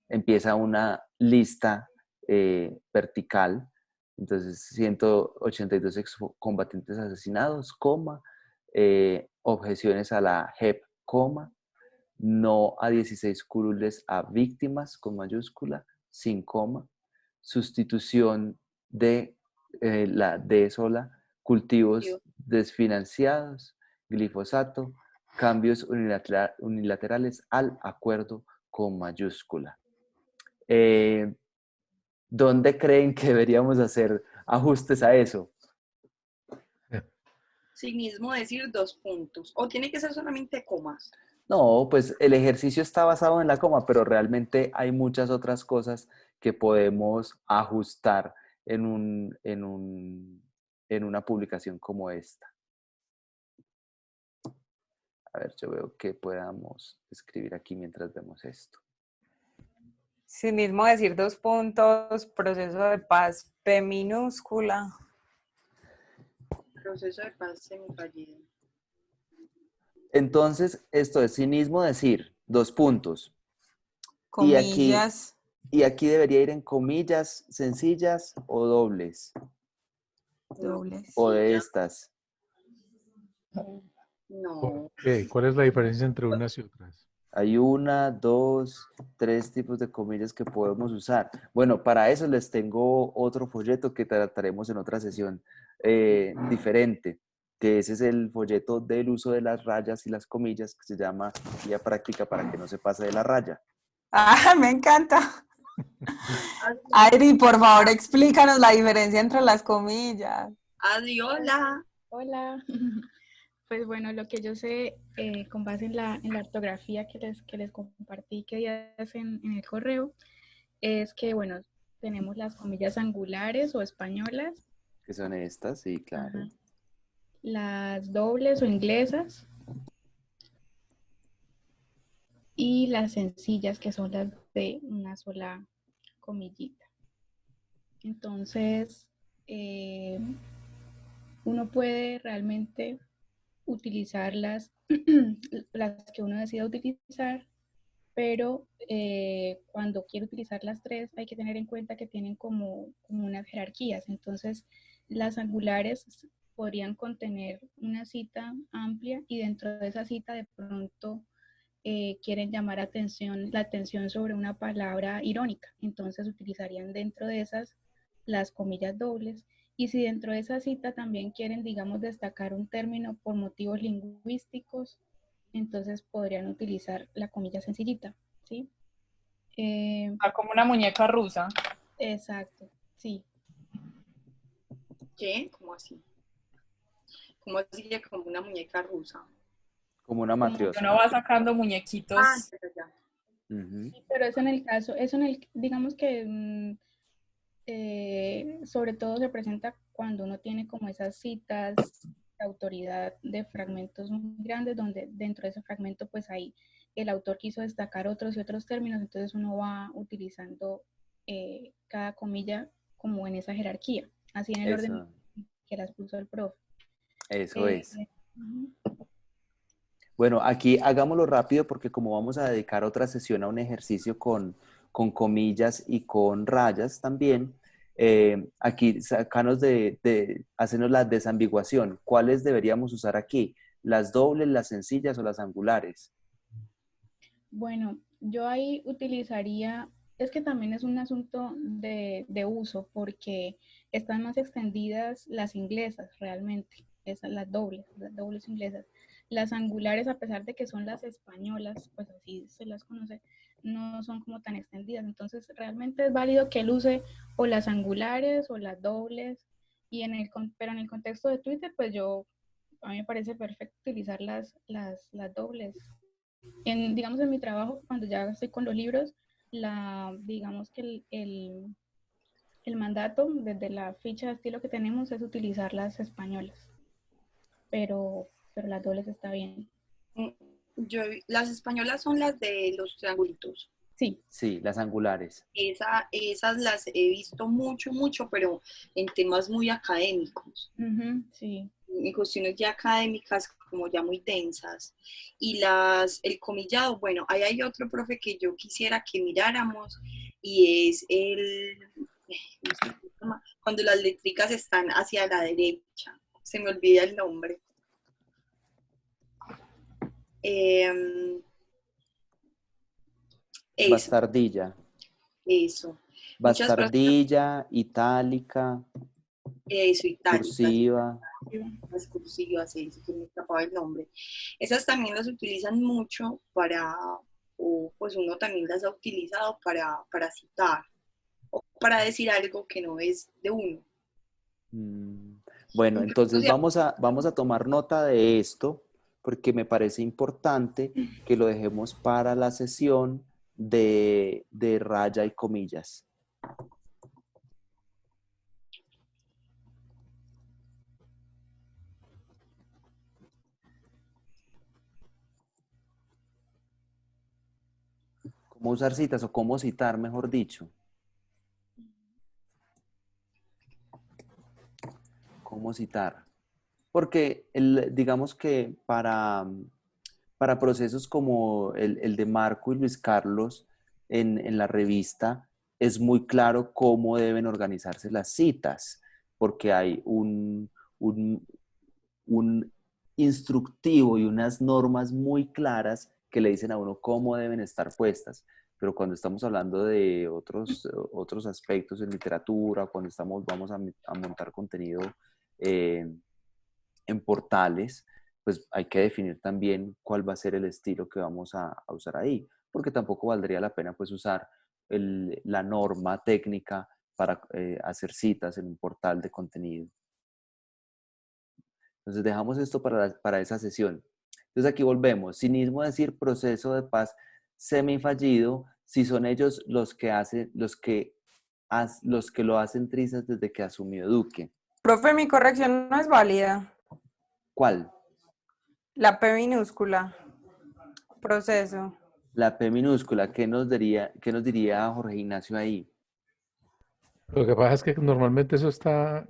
empieza una lista vertical. Entonces, 182 excombatientes asesinados, coma, objeciones a la JEP, coma, no a 16 curules a víctimas, con mayúscula, sin coma, sustitución de la D sola, cultivos desfinanciados, glifosato, cambios unilaterales al acuerdo con mayúscula. ¿Dónde creen que deberíamos hacer ajustes a eso? Cinismo decir 2 puntos. ¿O tiene que ser solamente comas? No, pues el ejercicio está basado en la coma, pero realmente hay muchas otras cosas que podemos ajustar en una publicación como esta. A ver, yo veo que podamos escribir aquí mientras vemos esto. Cinismo decir 2 puntos, proceso de paz, P minúscula. Proceso de paz semifallido. Entonces, esto es cinismo decir 2 puntos. Comillas. Y aquí debería ir en comillas sencillas o dobles. Dobles. O de estas. No. Ok, ¿cuál es la diferencia entre unas y otras? Hay 1, 2, 3 tipos de comillas que podemos usar. Bueno, para eso les tengo otro folleto que trataremos en otra sesión diferente, que ese es el folleto del uso de las rayas y las comillas, que se llama Guía Práctica para que no se pase de la raya. ¡Ah, me encanta! Adri, por favor, explícanos la diferencia entre las comillas. Adiola. Hola. Pues bueno, lo que yo sé con base en la ortografía que les compartí que ya hacen en el correo, es que, bueno, tenemos las comillas angulares o españolas. Que son estas, sí, claro. Ajá. Las dobles o inglesas. Y las sencillas, que son las de una sola comillita. Entonces, uno puede realmente utilizar las que uno decida utilizar, pero cuando quiere utilizar las tres hay que tener en cuenta que tienen como unas jerarquías. Entonces, las angulares podrían contener una cita amplia y dentro de esa cita de pronto quieren llamar la atención sobre una palabra irónica. Entonces utilizarían dentro de esas las comillas dobles. Y si dentro de esa cita también quieren, digamos, destacar un término por motivos lingüísticos, entonces podrían utilizar la comilla sencillita, ¿sí? Como una muñeca rusa. Exacto, sí. ¿Qué? ¿Cómo así? ¿Cómo así que como una muñeca rusa? Como una matrioska. Uno va sacando muñequitos. Ah, ya. Uh-huh. Sí, pero eso en el caso, digamos que sobre todo se presenta cuando uno tiene como esas citas de autoridad de fragmentos muy grandes, donde dentro de ese fragmento pues ahí el autor quiso destacar otros y otros términos, entonces uno va utilizando cada comilla como en esa jerarquía, así en el orden que las puso el profe. Eso es. Bueno, aquí hagámoslo rápido porque como vamos a dedicar otra sesión a un ejercicio con comillas y con rayas también, aquí hacernos la desambiguación. ¿Cuáles deberíamos usar aquí? ¿Las dobles, las sencillas o las angulares? Bueno, yo ahí utilizaría, es que también es un asunto de uso porque están más extendidas las inglesas realmente, esas las dobles inglesas. Las angulares, a pesar de que son las españolas, pues así se las conoce, no son como tan extendidas. Entonces, realmente es válido que él use o las angulares o las dobles, pero en el contexto de Twitter, pues a mí me parece perfecto utilizar las dobles. Digamos, en mi trabajo, cuando ya estoy con los libros, digamos que el mandato desde la ficha de estilo que tenemos es utilizar las españolas. pero las dobles está bien. Las españolas son las de los triangulitos. Sí. Sí, las angulares. Esas las he visto mucho, mucho, pero en temas muy académicos. Sí. En cuestiones ya académicas como ya muy densas. Y el comillado, bueno, ahí hay otro profe que yo quisiera que miráramos y es ¿cómo se llama? Cuando las letricas están hacia la derecha. Se me olvida el nombre. Eso, Bastardilla. eso. Bastardilla, itálica, Eso, itálica. cursiva. Las cursivas, sí, que me escapaba el nombre. Esas también las utilizan mucho o pues uno también las ha utilizado para citar o para decir algo que no es de uno. Bueno, entonces O sea, vamos a tomar nota de esto porque me parece importante que lo dejemos para la sesión de raya y comillas. ¿Cómo usar citas o cómo citar, mejor dicho? ¿Cómo citar? Porque digamos que para procesos como el de Marco y Luis Carlos en la revista, es muy claro cómo deben organizarse las citas, porque hay un instructivo y unas normas muy claras que le dicen a uno cómo deben estar puestas. Pero cuando estamos hablando de otros aspectos en literatura, cuando vamos a montar contenido en portales, pues hay que definir también cuál va a ser el estilo que vamos a usar ahí, porque tampoco valdría la pena pues usar la norma técnica para hacer citas en un portal de contenido. Entonces dejamos esto para esa sesión. Entonces aquí volvemos. Cinismo es decir proceso de paz semifallido, si son ellos los que lo hacen trizas desde que asumió Duque. Profe, mi corrección no es válida. ¿Cuál? La P minúscula. Proceso. La P minúscula, ¿qué nos diría Jorge Ignacio ahí? Lo que pasa es que normalmente eso está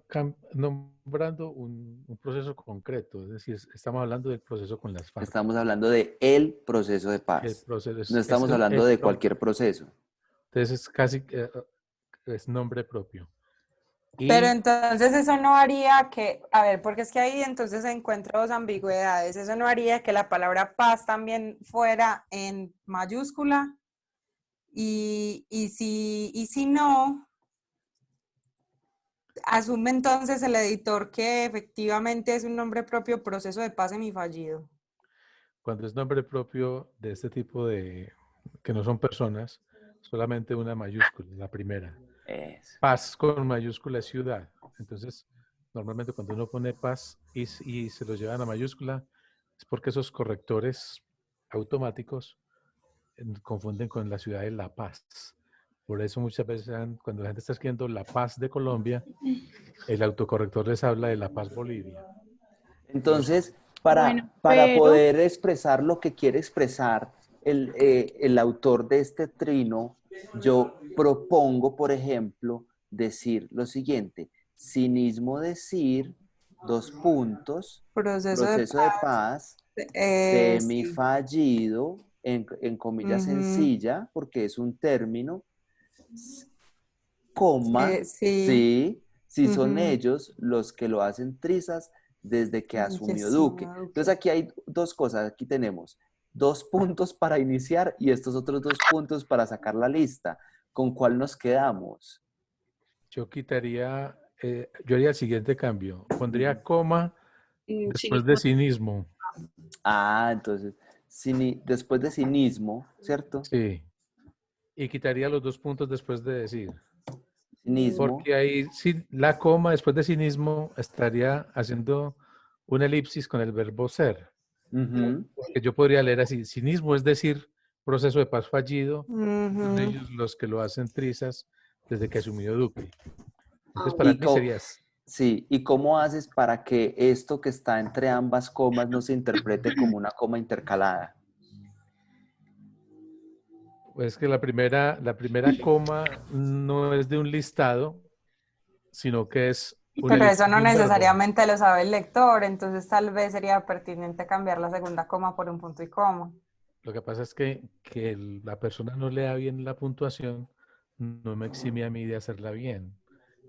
nombrando un proceso concreto, es decir, estamos hablando del proceso con las FARC. Estamos hablando de el proceso de paz. El proceso No estamos hablando de cualquier proceso. Entonces es casi es nombre propio. Pero entonces eso no haría que, a ver, porque es que ahí entonces encuentro dos ambigüedades. Eso no haría que la palabra paz también fuera en mayúscula. Y si no, asume entonces el editor que efectivamente es un nombre propio, proceso de paz semifallido. Cuando es nombre propio de este tipo que no son personas, solamente una mayúscula, la primera. Paz con mayúscula es ciudad. Entonces, normalmente cuando uno pone paz y se lo llevan a mayúscula, es porque esos correctores automáticos confunden con la ciudad de La Paz. Por eso muchas veces cuando la gente está escribiendo La Paz de Colombia, el autocorrector les habla de La Paz Bolivia. Entonces, para poder expresar lo que quiere expresar el autor de este trino, yo propongo, por ejemplo, decir lo siguiente: cinismo decir, dos puntos, proceso de paz semifallido, en comillas sencilla, porque es un término, coma, sí, si son ellos los que lo hacen trizas desde que asumió Duque. Entonces aquí hay dos cosas, aquí tenemos 2 puntos para iniciar y estos otros 2 puntos para sacar la lista. ¿Con cuál nos quedamos? Yo quitaría, yo haría el siguiente cambio, pondría coma después de cinismo. Ah, entonces, después de cinismo, ¿cierto? Sí, y quitaría los 2 puntos después de decir. Cinismo. Porque ahí la coma después de cinismo estaría haciendo una elipsis con el verbo ser. Porque yo podría leer así: cinismo es decir proceso de paz fallido, son ellos los que lo hacen trizas desde que asumió Duque. Entonces para mí sería Sí, ¿y cómo haces para que esto que está entre ambas comas no se interprete como una coma intercalada? Pues que la primera coma no es de un listado, sino que es una Pero eso elección no de un verbo. necesariamente lo sabe el lector, entonces tal vez sería pertinente cambiar la segunda coma por un punto y coma. Lo que pasa es que la persona no lea bien la puntuación, no me exime a mí de hacerla bien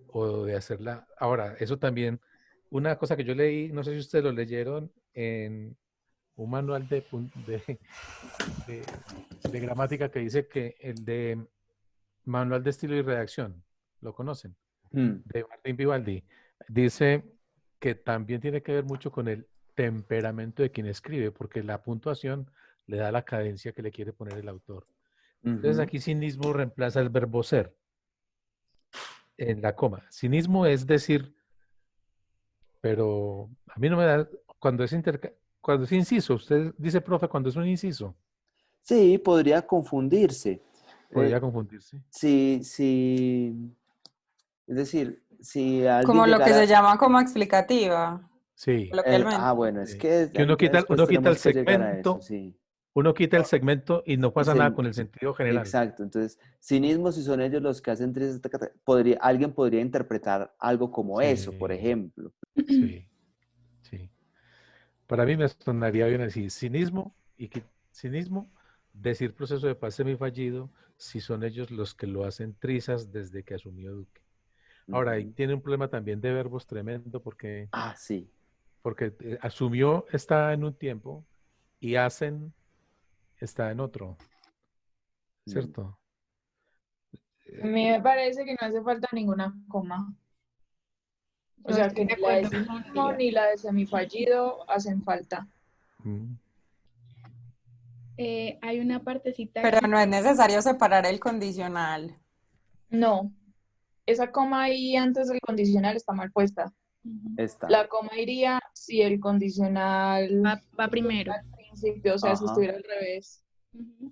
o de hacerla. Ahora, eso también, una cosa que yo leí, no sé si ustedes lo leyeron en un manual de, de gramática que dice que el de manual de estilo y redacción, ¿lo conocen? Mm, De Martín Vivaldi, dice que también tiene que ver mucho con el temperamento de quien escribe, porque la puntuación le da la cadencia que le quiere poner el autor. Entonces ujú. aquí cinismo reemplaza el verbo ser en la coma. Cinismo es decir, pero a mí no me da, cuando es inciso, usted dice, profe, cuando es un inciso, Sí, podría confundirse. podría Eh, confundirse. sí, es decir, si alguien Como lo que se llegara, llama coma explicativa, Sí, coloquialmente. bueno, es sí. que Que uno ya quita, después uno quita el tenemos que llegar a eso, segmento, sí. uno quita el segmento y no Y pasa nada con el sentido general. exacto, entonces, cinismo, si son ellos los que hacen trizas, alguien podría interpretar algo como eso, por Sí, ejemplo. sí, sí. Para mí me sonaría bien así, cinismo, decir proceso de paz semifallido, si son ellos los que lo hacen trizas desde que asumió Duque. Ahora, ahí Ujú. tiene un problema también de verbos tremendo Ah, sí. porque asumió está en un tiempo y hacen está en otro, Mm. ¿cierto? A mí me parece que no hace falta ninguna coma. O No sea, estoy que de ni la de acuerdo sí con mismo Elías. ni la de semifallido hacen falta. Mm. Hay una partecita Pero aquí. no es necesario separar el condicional. No, esa coma ahí antes del condicional está mal puesta. Ujú. Está. La coma iría si el condicional Va estuviera primero. al principio, o sea, si Ajá. estuviera al revés. Ujú.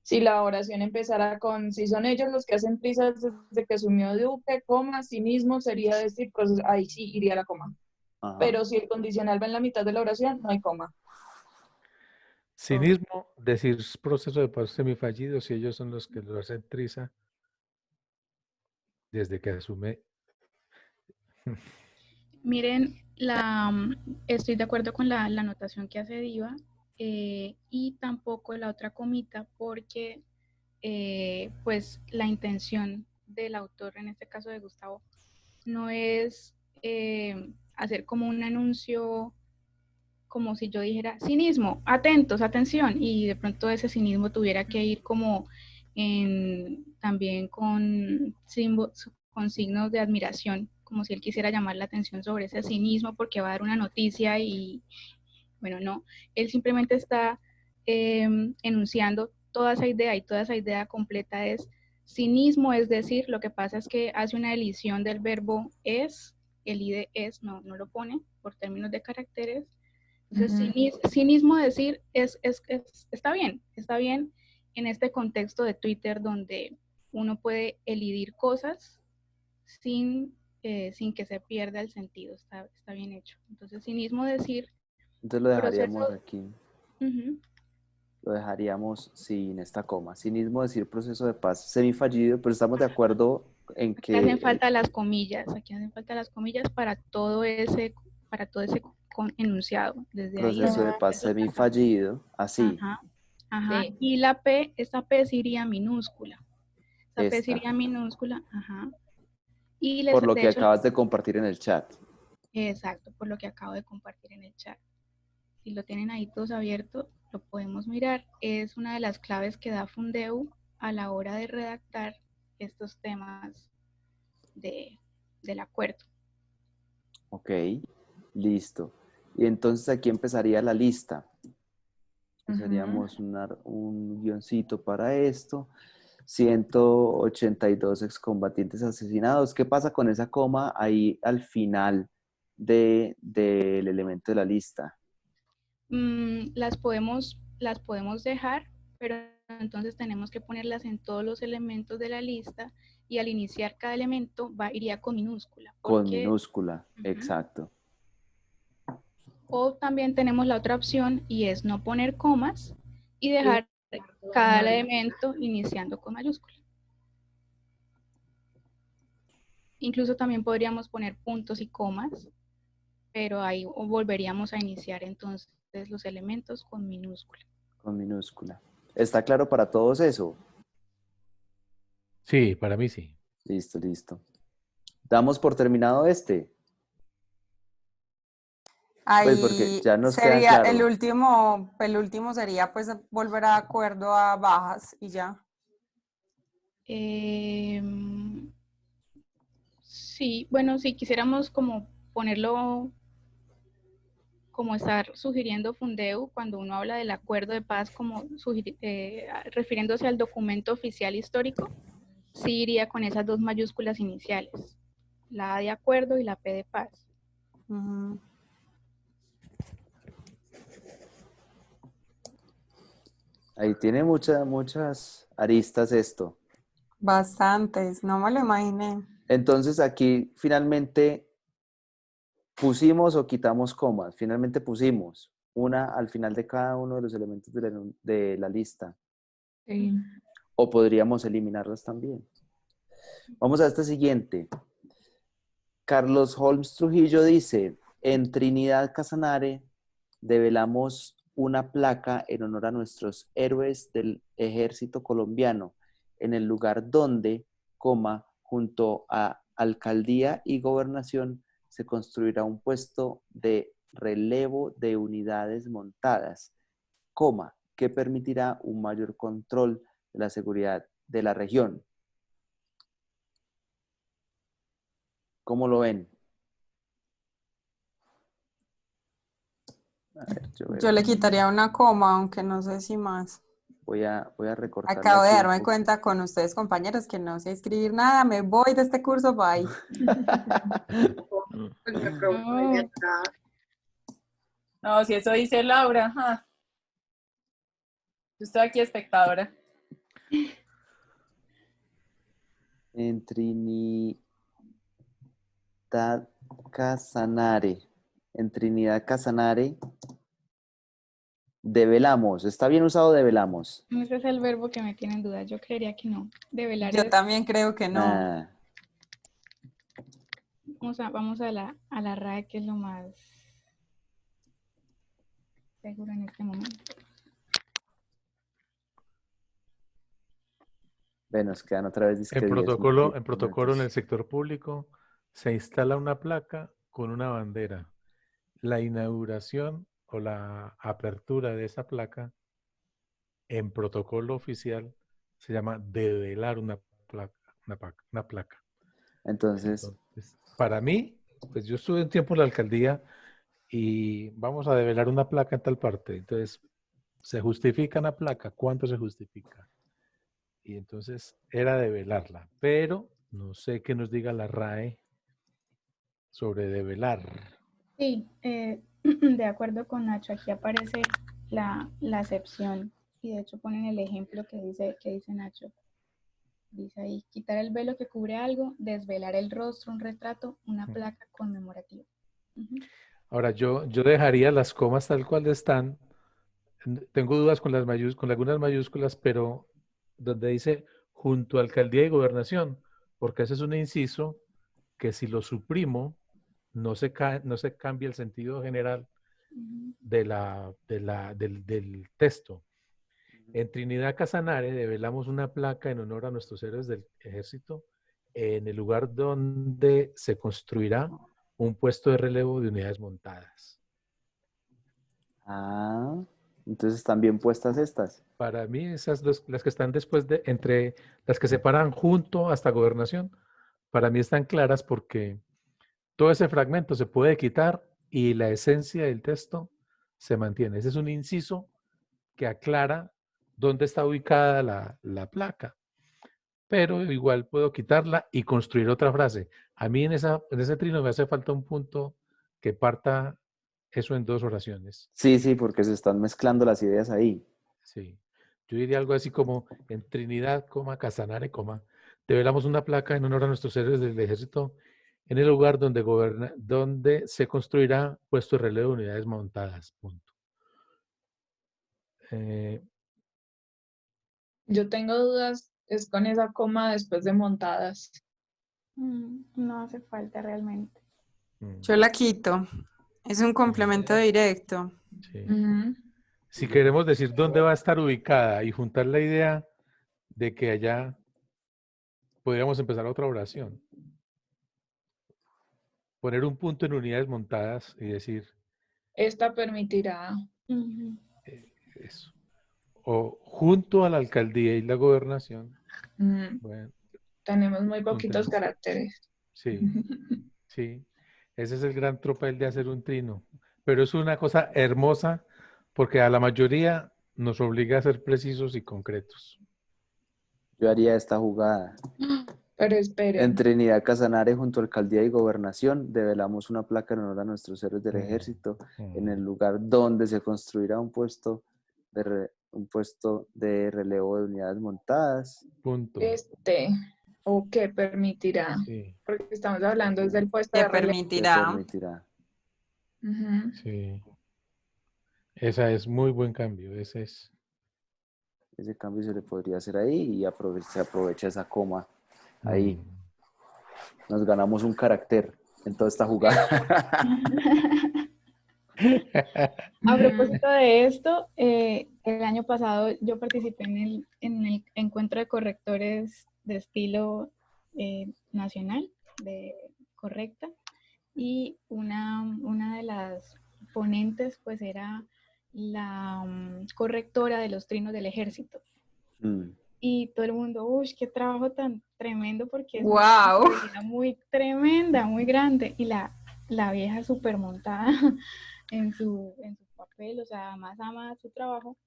Si la oración empezara con, si son ellos los que hacen prisas desde que asumió Duque, coma, sí mismo sería decir, pues ahí sí iría la coma. Ajá. Pero si el condicional va en la mitad de la oración, no hay coma. Cinismo, decir proceso de paz semifallido, si ellos son los que lo hacen triza desde que asume. Miren, estoy de acuerdo con la anotación que hace Diva, y tampoco la otra comita porque pues la intención del autor, en este caso de Gustavo, no es hacer como un anuncio, como si yo dijera cinismo, atentos, atención, y de pronto ese cinismo tuviera que ir como también con signos de admiración, como si él quisiera llamar la atención sobre ese cinismo porque va a dar una noticia y bueno, no, él simplemente está enunciando toda esa idea, y toda esa idea completa es cinismo, es decir, lo que pasa es que hace una elición del verbo es, el ide es, no lo pone por términos de caracteres. Entonces, cinismo decir está bien en este contexto de Twitter donde uno puede elidir cosas sin que se pierda el sentido, está bien hecho. Entonces, cinismo decir Entonces lo proceso. dejaríamos aquí. Uh-huh. Lo dejaríamos sin esta coma. Cinismo, decir proceso de paz semifallido, pero estamos de acuerdo en Aquí hacen que el falta las comillas, aquí hacen falta las comillas para todo ese enunciado. Desde ahí proceso de paz eso está acá. semifallido, así, Ajá, ajá. Sí. Y esta P sería minúscula. Esta P esta, sería minúscula, ajá. Y por lo de que hecho, acabas de compartir en el chat. exacto, por lo que acabo de compartir en el chat. Si lo tienen ahí todos abiertos, lo podemos mirar. Es una de las claves que da Fundeu a la hora de redactar estos temas del acuerdo. Ok, listo. Y entonces aquí empezaría la lista. Usaríamos un guioncito para esto. 182 excombatientes asesinados. ¿Qué pasa con esa coma ahí al final del elemento de la lista? Las podemos dejar, pero entonces tenemos que ponerlas en todos los elementos de la lista y al iniciar cada elemento iría con minúscula. Con Porque, minúscula, exacto. O también tenemos la otra opción y es no poner comas y dejar cada elemento iniciando con mayúscula. Incluso también podríamos poner puntos y comas, pero ahí volveríamos a iniciar entonces los elementos con minúscula. Con minúscula. ¿Está claro para todos eso? Sí, para mí sí. Listo, listo. Damos por terminado este. Ahí Pues porque ya nos queda sería claro. el último sería pues volver a acuerdo a bajas y ya. Sí, bueno, si quisiéramos como ponerlo, como estar sugiriendo Fundeu, cuando uno habla del acuerdo de paz, como refiriéndose al documento oficial histórico, sí iría con esas dos mayúsculas iniciales, la A de acuerdo y la P de paz. Ujú. Ahí tiene muchas aristas esto. Bastantes, no me lo imaginé. Entonces aquí finalmente pusimos o quitamos comas. Finalmente pusimos una al final de cada uno de los elementos de la lista. Sí. O podríamos eliminarlas también. Vamos a esta siguiente. Carlos Holmes Trujillo dice, en Trinidad Casanare develamos una placa en honor a nuestros héroes del ejército colombiano, en el lugar donde, junto a alcaldía y gobernación, se construirá un puesto de relevo de unidades montadas, que permitirá un mayor control de la seguridad de la región. ¿Cómo lo ven? A ver, Yo le quitaría una coma, aunque no sé si más. voy a recortarle Acabo de aquí un darme poco. cuenta con ustedes, compañeros, que no sé escribir nada. Me voy de este curso, bye. Pues me preocupa de atrás. No, si eso dice Laura. Yo estoy aquí espectadora. En Trinidad Casanare. En Trinidad Casanare develamos. ¿Está bien usado develamos? Ese es el verbo que me tiene en duda. Yo creería que no. Develar Yo es... también creo que no. Ah, Vamos a la RAE, que es lo más seguro en este momento. nos quedan otra vez. En protocolo en el sector público se instala una placa con una bandera. La inauguración o la apertura de esa placa en protocolo oficial se llama develar una placa. Entonces, para mí, pues yo estuve un tiempo en la alcaldía y vamos a develar una placa en tal parte. Entonces, ¿se justifica una placa? ¿Cuánto se justifica? Y entonces era develarla, pero no sé qué nos diga la RAE sobre develar. Sí, de acuerdo con Nacho, aquí aparece la acepción y de hecho ponen el ejemplo que dice Nacho. Dice ahí, quitar el velo que cubre algo, desvelar el rostro, un retrato, una placa conmemorativa. Ahora, yo dejaría las comas tal cual están. Tengo dudas con con algunas mayúsculas, pero donde dice junto a alcaldía y gobernación, porque ese es un inciso que si lo suprimo, no se cambia el sentido general del texto. En Trinidad Casanare develamos una placa en honor a nuestros héroes del ejército en el lugar donde se construirá un puesto de relevo de unidades montadas. entonces están bien puestas estas. Para mí, esas dos, las que están después entre las que separan junto hasta gobernación, para mí están claras porque todo ese fragmento se puede quitar y la esencia del texto se mantiene. Ese es un inciso que aclara dónde está ubicada la placa. Pero igual puedo quitarla y construir otra frase. A mí en ese trino me hace falta un punto que parta eso en dos oraciones. Sí, porque se están mezclando las ideas ahí. Sí. Yo diría algo así como en Trinidad, Casanare, develamos una placa en honor a nuestros héroes del ejército en el lugar donde se construirá puesto de relevo de unidades montadas. Punto. Yo tengo dudas, es con esa coma después de montadas. No hace falta realmente. Yo la quito. Es un complemento directo. Sí. Ujú. Si queremos decir dónde va a estar ubicada y juntar la idea de que allá podríamos empezar otra oración. Poner un punto en unidades montadas y decir Esta permitirá. eso. O junto a la alcaldía y la gobernación. Bueno, Tenemos muy poquitos encontremos. caracteres. Sí, sí. Ese es el gran tropel de hacer un trino. Pero es una cosa hermosa porque a la mayoría nos obliga a ser precisos y concretos. Yo haría esta jugada. Pero esperen. En Trinidad Casanare, junto a Alcaldía y Gobernación, develamos una placa en honor a nuestros héroes del ejército en el lugar donde se construirá un puesto de relevo de unidades montadas. Punto. O que permitirá. Sí. Porque estamos hablando desde el puesto de Que relevo. permitirá. Permitirá. Ujú. Sí. Esa es muy buen cambio. Ese es. Ese cambio se le podría hacer ahí y se aprovecha esa coma ahí. Nos ganamos un carácter en toda esta jugada. A propósito de esto, el año pasado yo participé en el encuentro de correctores de estilo nacional, de correcta, y una de las ponentes pues era la correctora de los trinos del ejército. Y todo el mundo, uy, qué trabajo tan tremendo, porque es una responsabilidad muy tremenda, muy grande. Y la vieja súper montada en su papel, o sea, más ama su trabajo,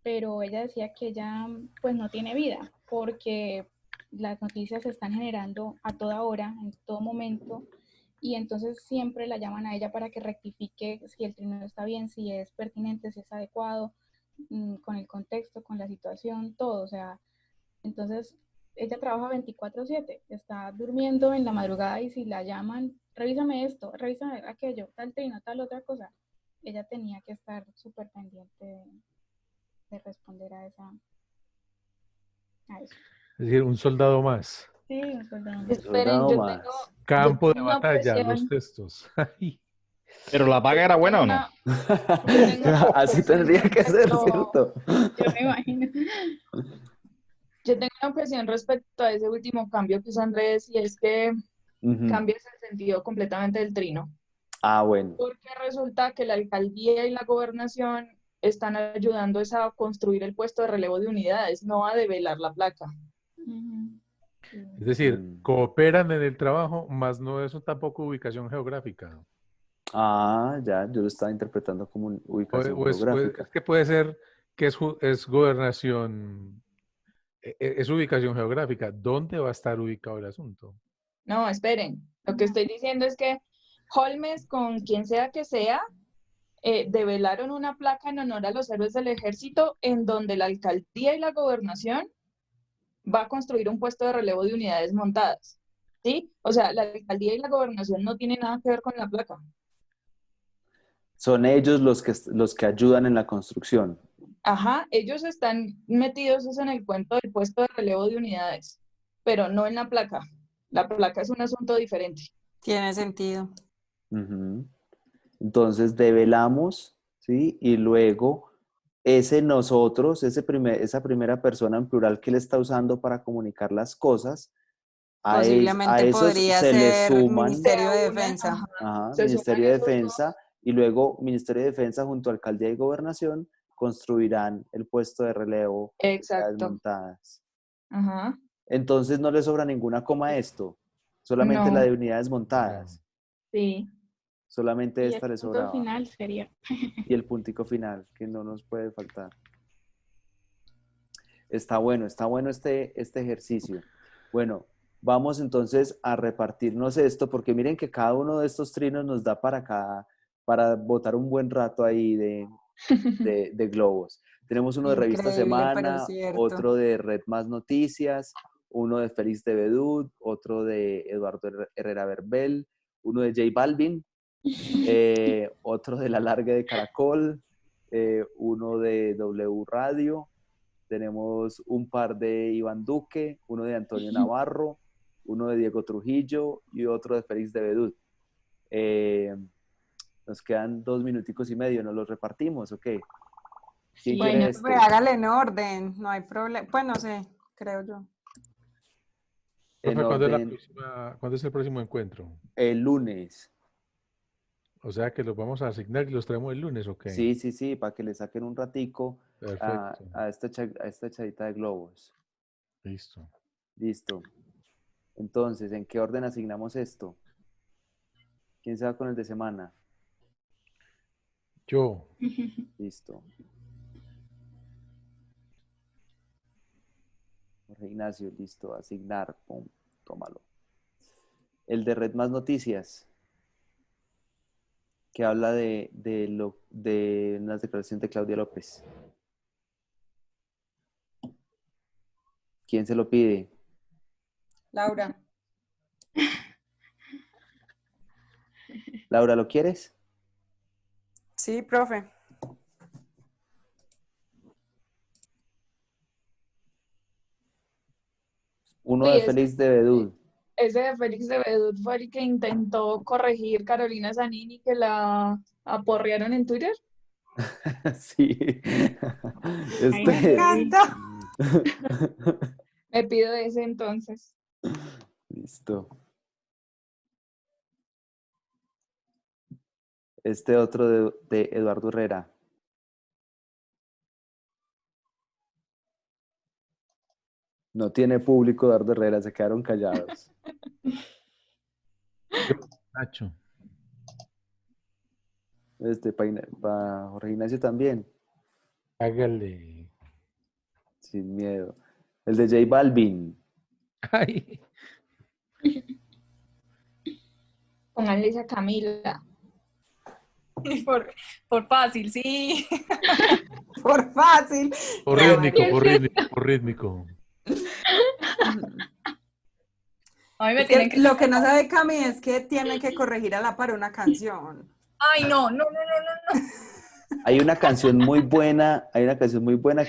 pero ella decía que ella pues no tiene vida, porque las noticias se están generando a toda hora, en todo momento, y entonces siempre la llaman a ella para que rectifique si el trino está bien, si es pertinente, si es adecuado, con el contexto, con la situación, todo, o sea, entonces ella trabaja 24/7, está durmiendo en la madrugada y si la llaman, revísame esto, revísame aquello, tal trino, tal otra cosa, ella tenía que estar súper pendiente de responder a eso. Es decir, un soldado más. Sí, un soldado más. Esperen, yo tengo... Campo de tengo una batalla, obsesión. los textos. ¿Pero la paga era buena o no? Así tendría que ser, ¿cierto? Yo me imagino. Yo tengo una objeción respecto a ese último cambio que usa Andrés, y es que cambias el sentido completamente del trino. Ah, bueno. Porque resulta que la alcaldía y la gobernación están ayudando a construir el puesto de relevo de unidades, no a develar la placa. Es decir, cooperan en el trabajo, más no es tampoco ubicación geográfica. Ah, ya, yo lo estaba interpretando como ubicación geográfica. Es que puede ser que es gobernación, es ubicación geográfica. ¿Dónde va a estar ubicado el asunto? No, esperen. Lo que estoy diciendo es que Holmes, con quien sea que sea, develaron una placa en honor a los héroes del ejército en donde la alcaldía y la gobernación va a construir un puesto de relevo de unidades montadas. ¿Sí? O sea, la alcaldía y la gobernación no tienen nada que ver con la placa. Son ellos los que ayudan en la construcción. Ajá, ellos están metidos en el cuento del puesto de relevo de unidades, pero no en la placa. La placa es un asunto diferente. Tiene sentido. Entonces develamos, ¿sí? Y luego nosotros, esa primera persona en plural que él está usando para comunicar las cosas, a Posiblemente esos podría se le ser suman Ministerio de Defensa. Ministerio de Defensa, y luego Ministerio de Defensa junto a Alcaldía y Gobernación construirán el puesto de relevo de unidades montadas. Entonces no le sobra ninguna coma a esto, solamente la de unidades montadas. Sí. Solamente Y esta le sobraba. El punto final sería. Y el puntico final, que no nos puede faltar. Está bueno este ejercicio. Bueno, vamos entonces a repartirnos esto, porque miren que cada uno de estos trinos nos da para botar un buen rato ahí de globos. Tenemos uno de Revista Increíble, pero Semana, cierto. otro de Red Más Noticias, uno de Félix de Bedut, otro de Eduardo Herrera Verbel, uno de J Balvin, otro de La Larga de Caracol, uno de W Radio, tenemos un par de Iván Duque, uno de Antonio Navarro, uno de Diego Trujillo y otro de Félix de Bedut. Nos quedan 2 minuticos y medio, ¿nos los repartimos? Ok. ¿Quién Bueno, quiere este? Pues hágale en orden, no hay problema. Pues no sé, creo yo. En Profe, orden, ¿cuándo es el próximo encuentro? el lunes. O sea que los vamos a asignar y los traemos el lunes, ¿ok? Sí, para que le saquen un ratico Perfecto. a esta echadita de globos. Listo. Listo. Entonces, ¿en qué orden asignamos esto? ¿Quién se va con el de semana? Yo. Listo. Jorge Ignacio, listo. Asignar. Pum, tómalo. El de Red Más Noticias, que habla de unas declaraciones de Claudia López. ¿Quién se lo pide? Laura. Laura, ¿lo quieres? Sí, profe. Uno Uy, de Félix de Bedut. ese de Félix de Bedut fue el que intentó corregir Carolina Zanini, que la aporrearon en Twitter. Sí. Ay, no, Me qué encanta. Me pido ese entonces. Listo. Este otro de Eduardo Herrera. No tiene público Eduardo Herrera, se quedaron callados. Nacho. Para Jorge Ignacio también, Hágale. sin miedo. El de J Balvin. Ay. Pónganle esa Camila. Por fácil, sí. Por fácil. Por Ya, rítmico, María. por rítmico, por rítmico. A mí me Es que tienen que... lo que no sabe Cami es que tiene que corregir a la par una canción. Ay, no. Hay una canción muy buena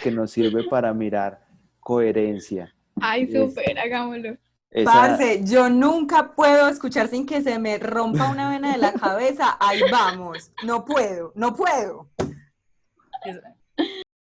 que nos sirve para mirar coherencia. Ay, Es- súper, hagámoslo. Esa, Parce, yo nunca puedo escuchar sin que se me rompa una vena de la cabeza. Ahí vamos. No puedo.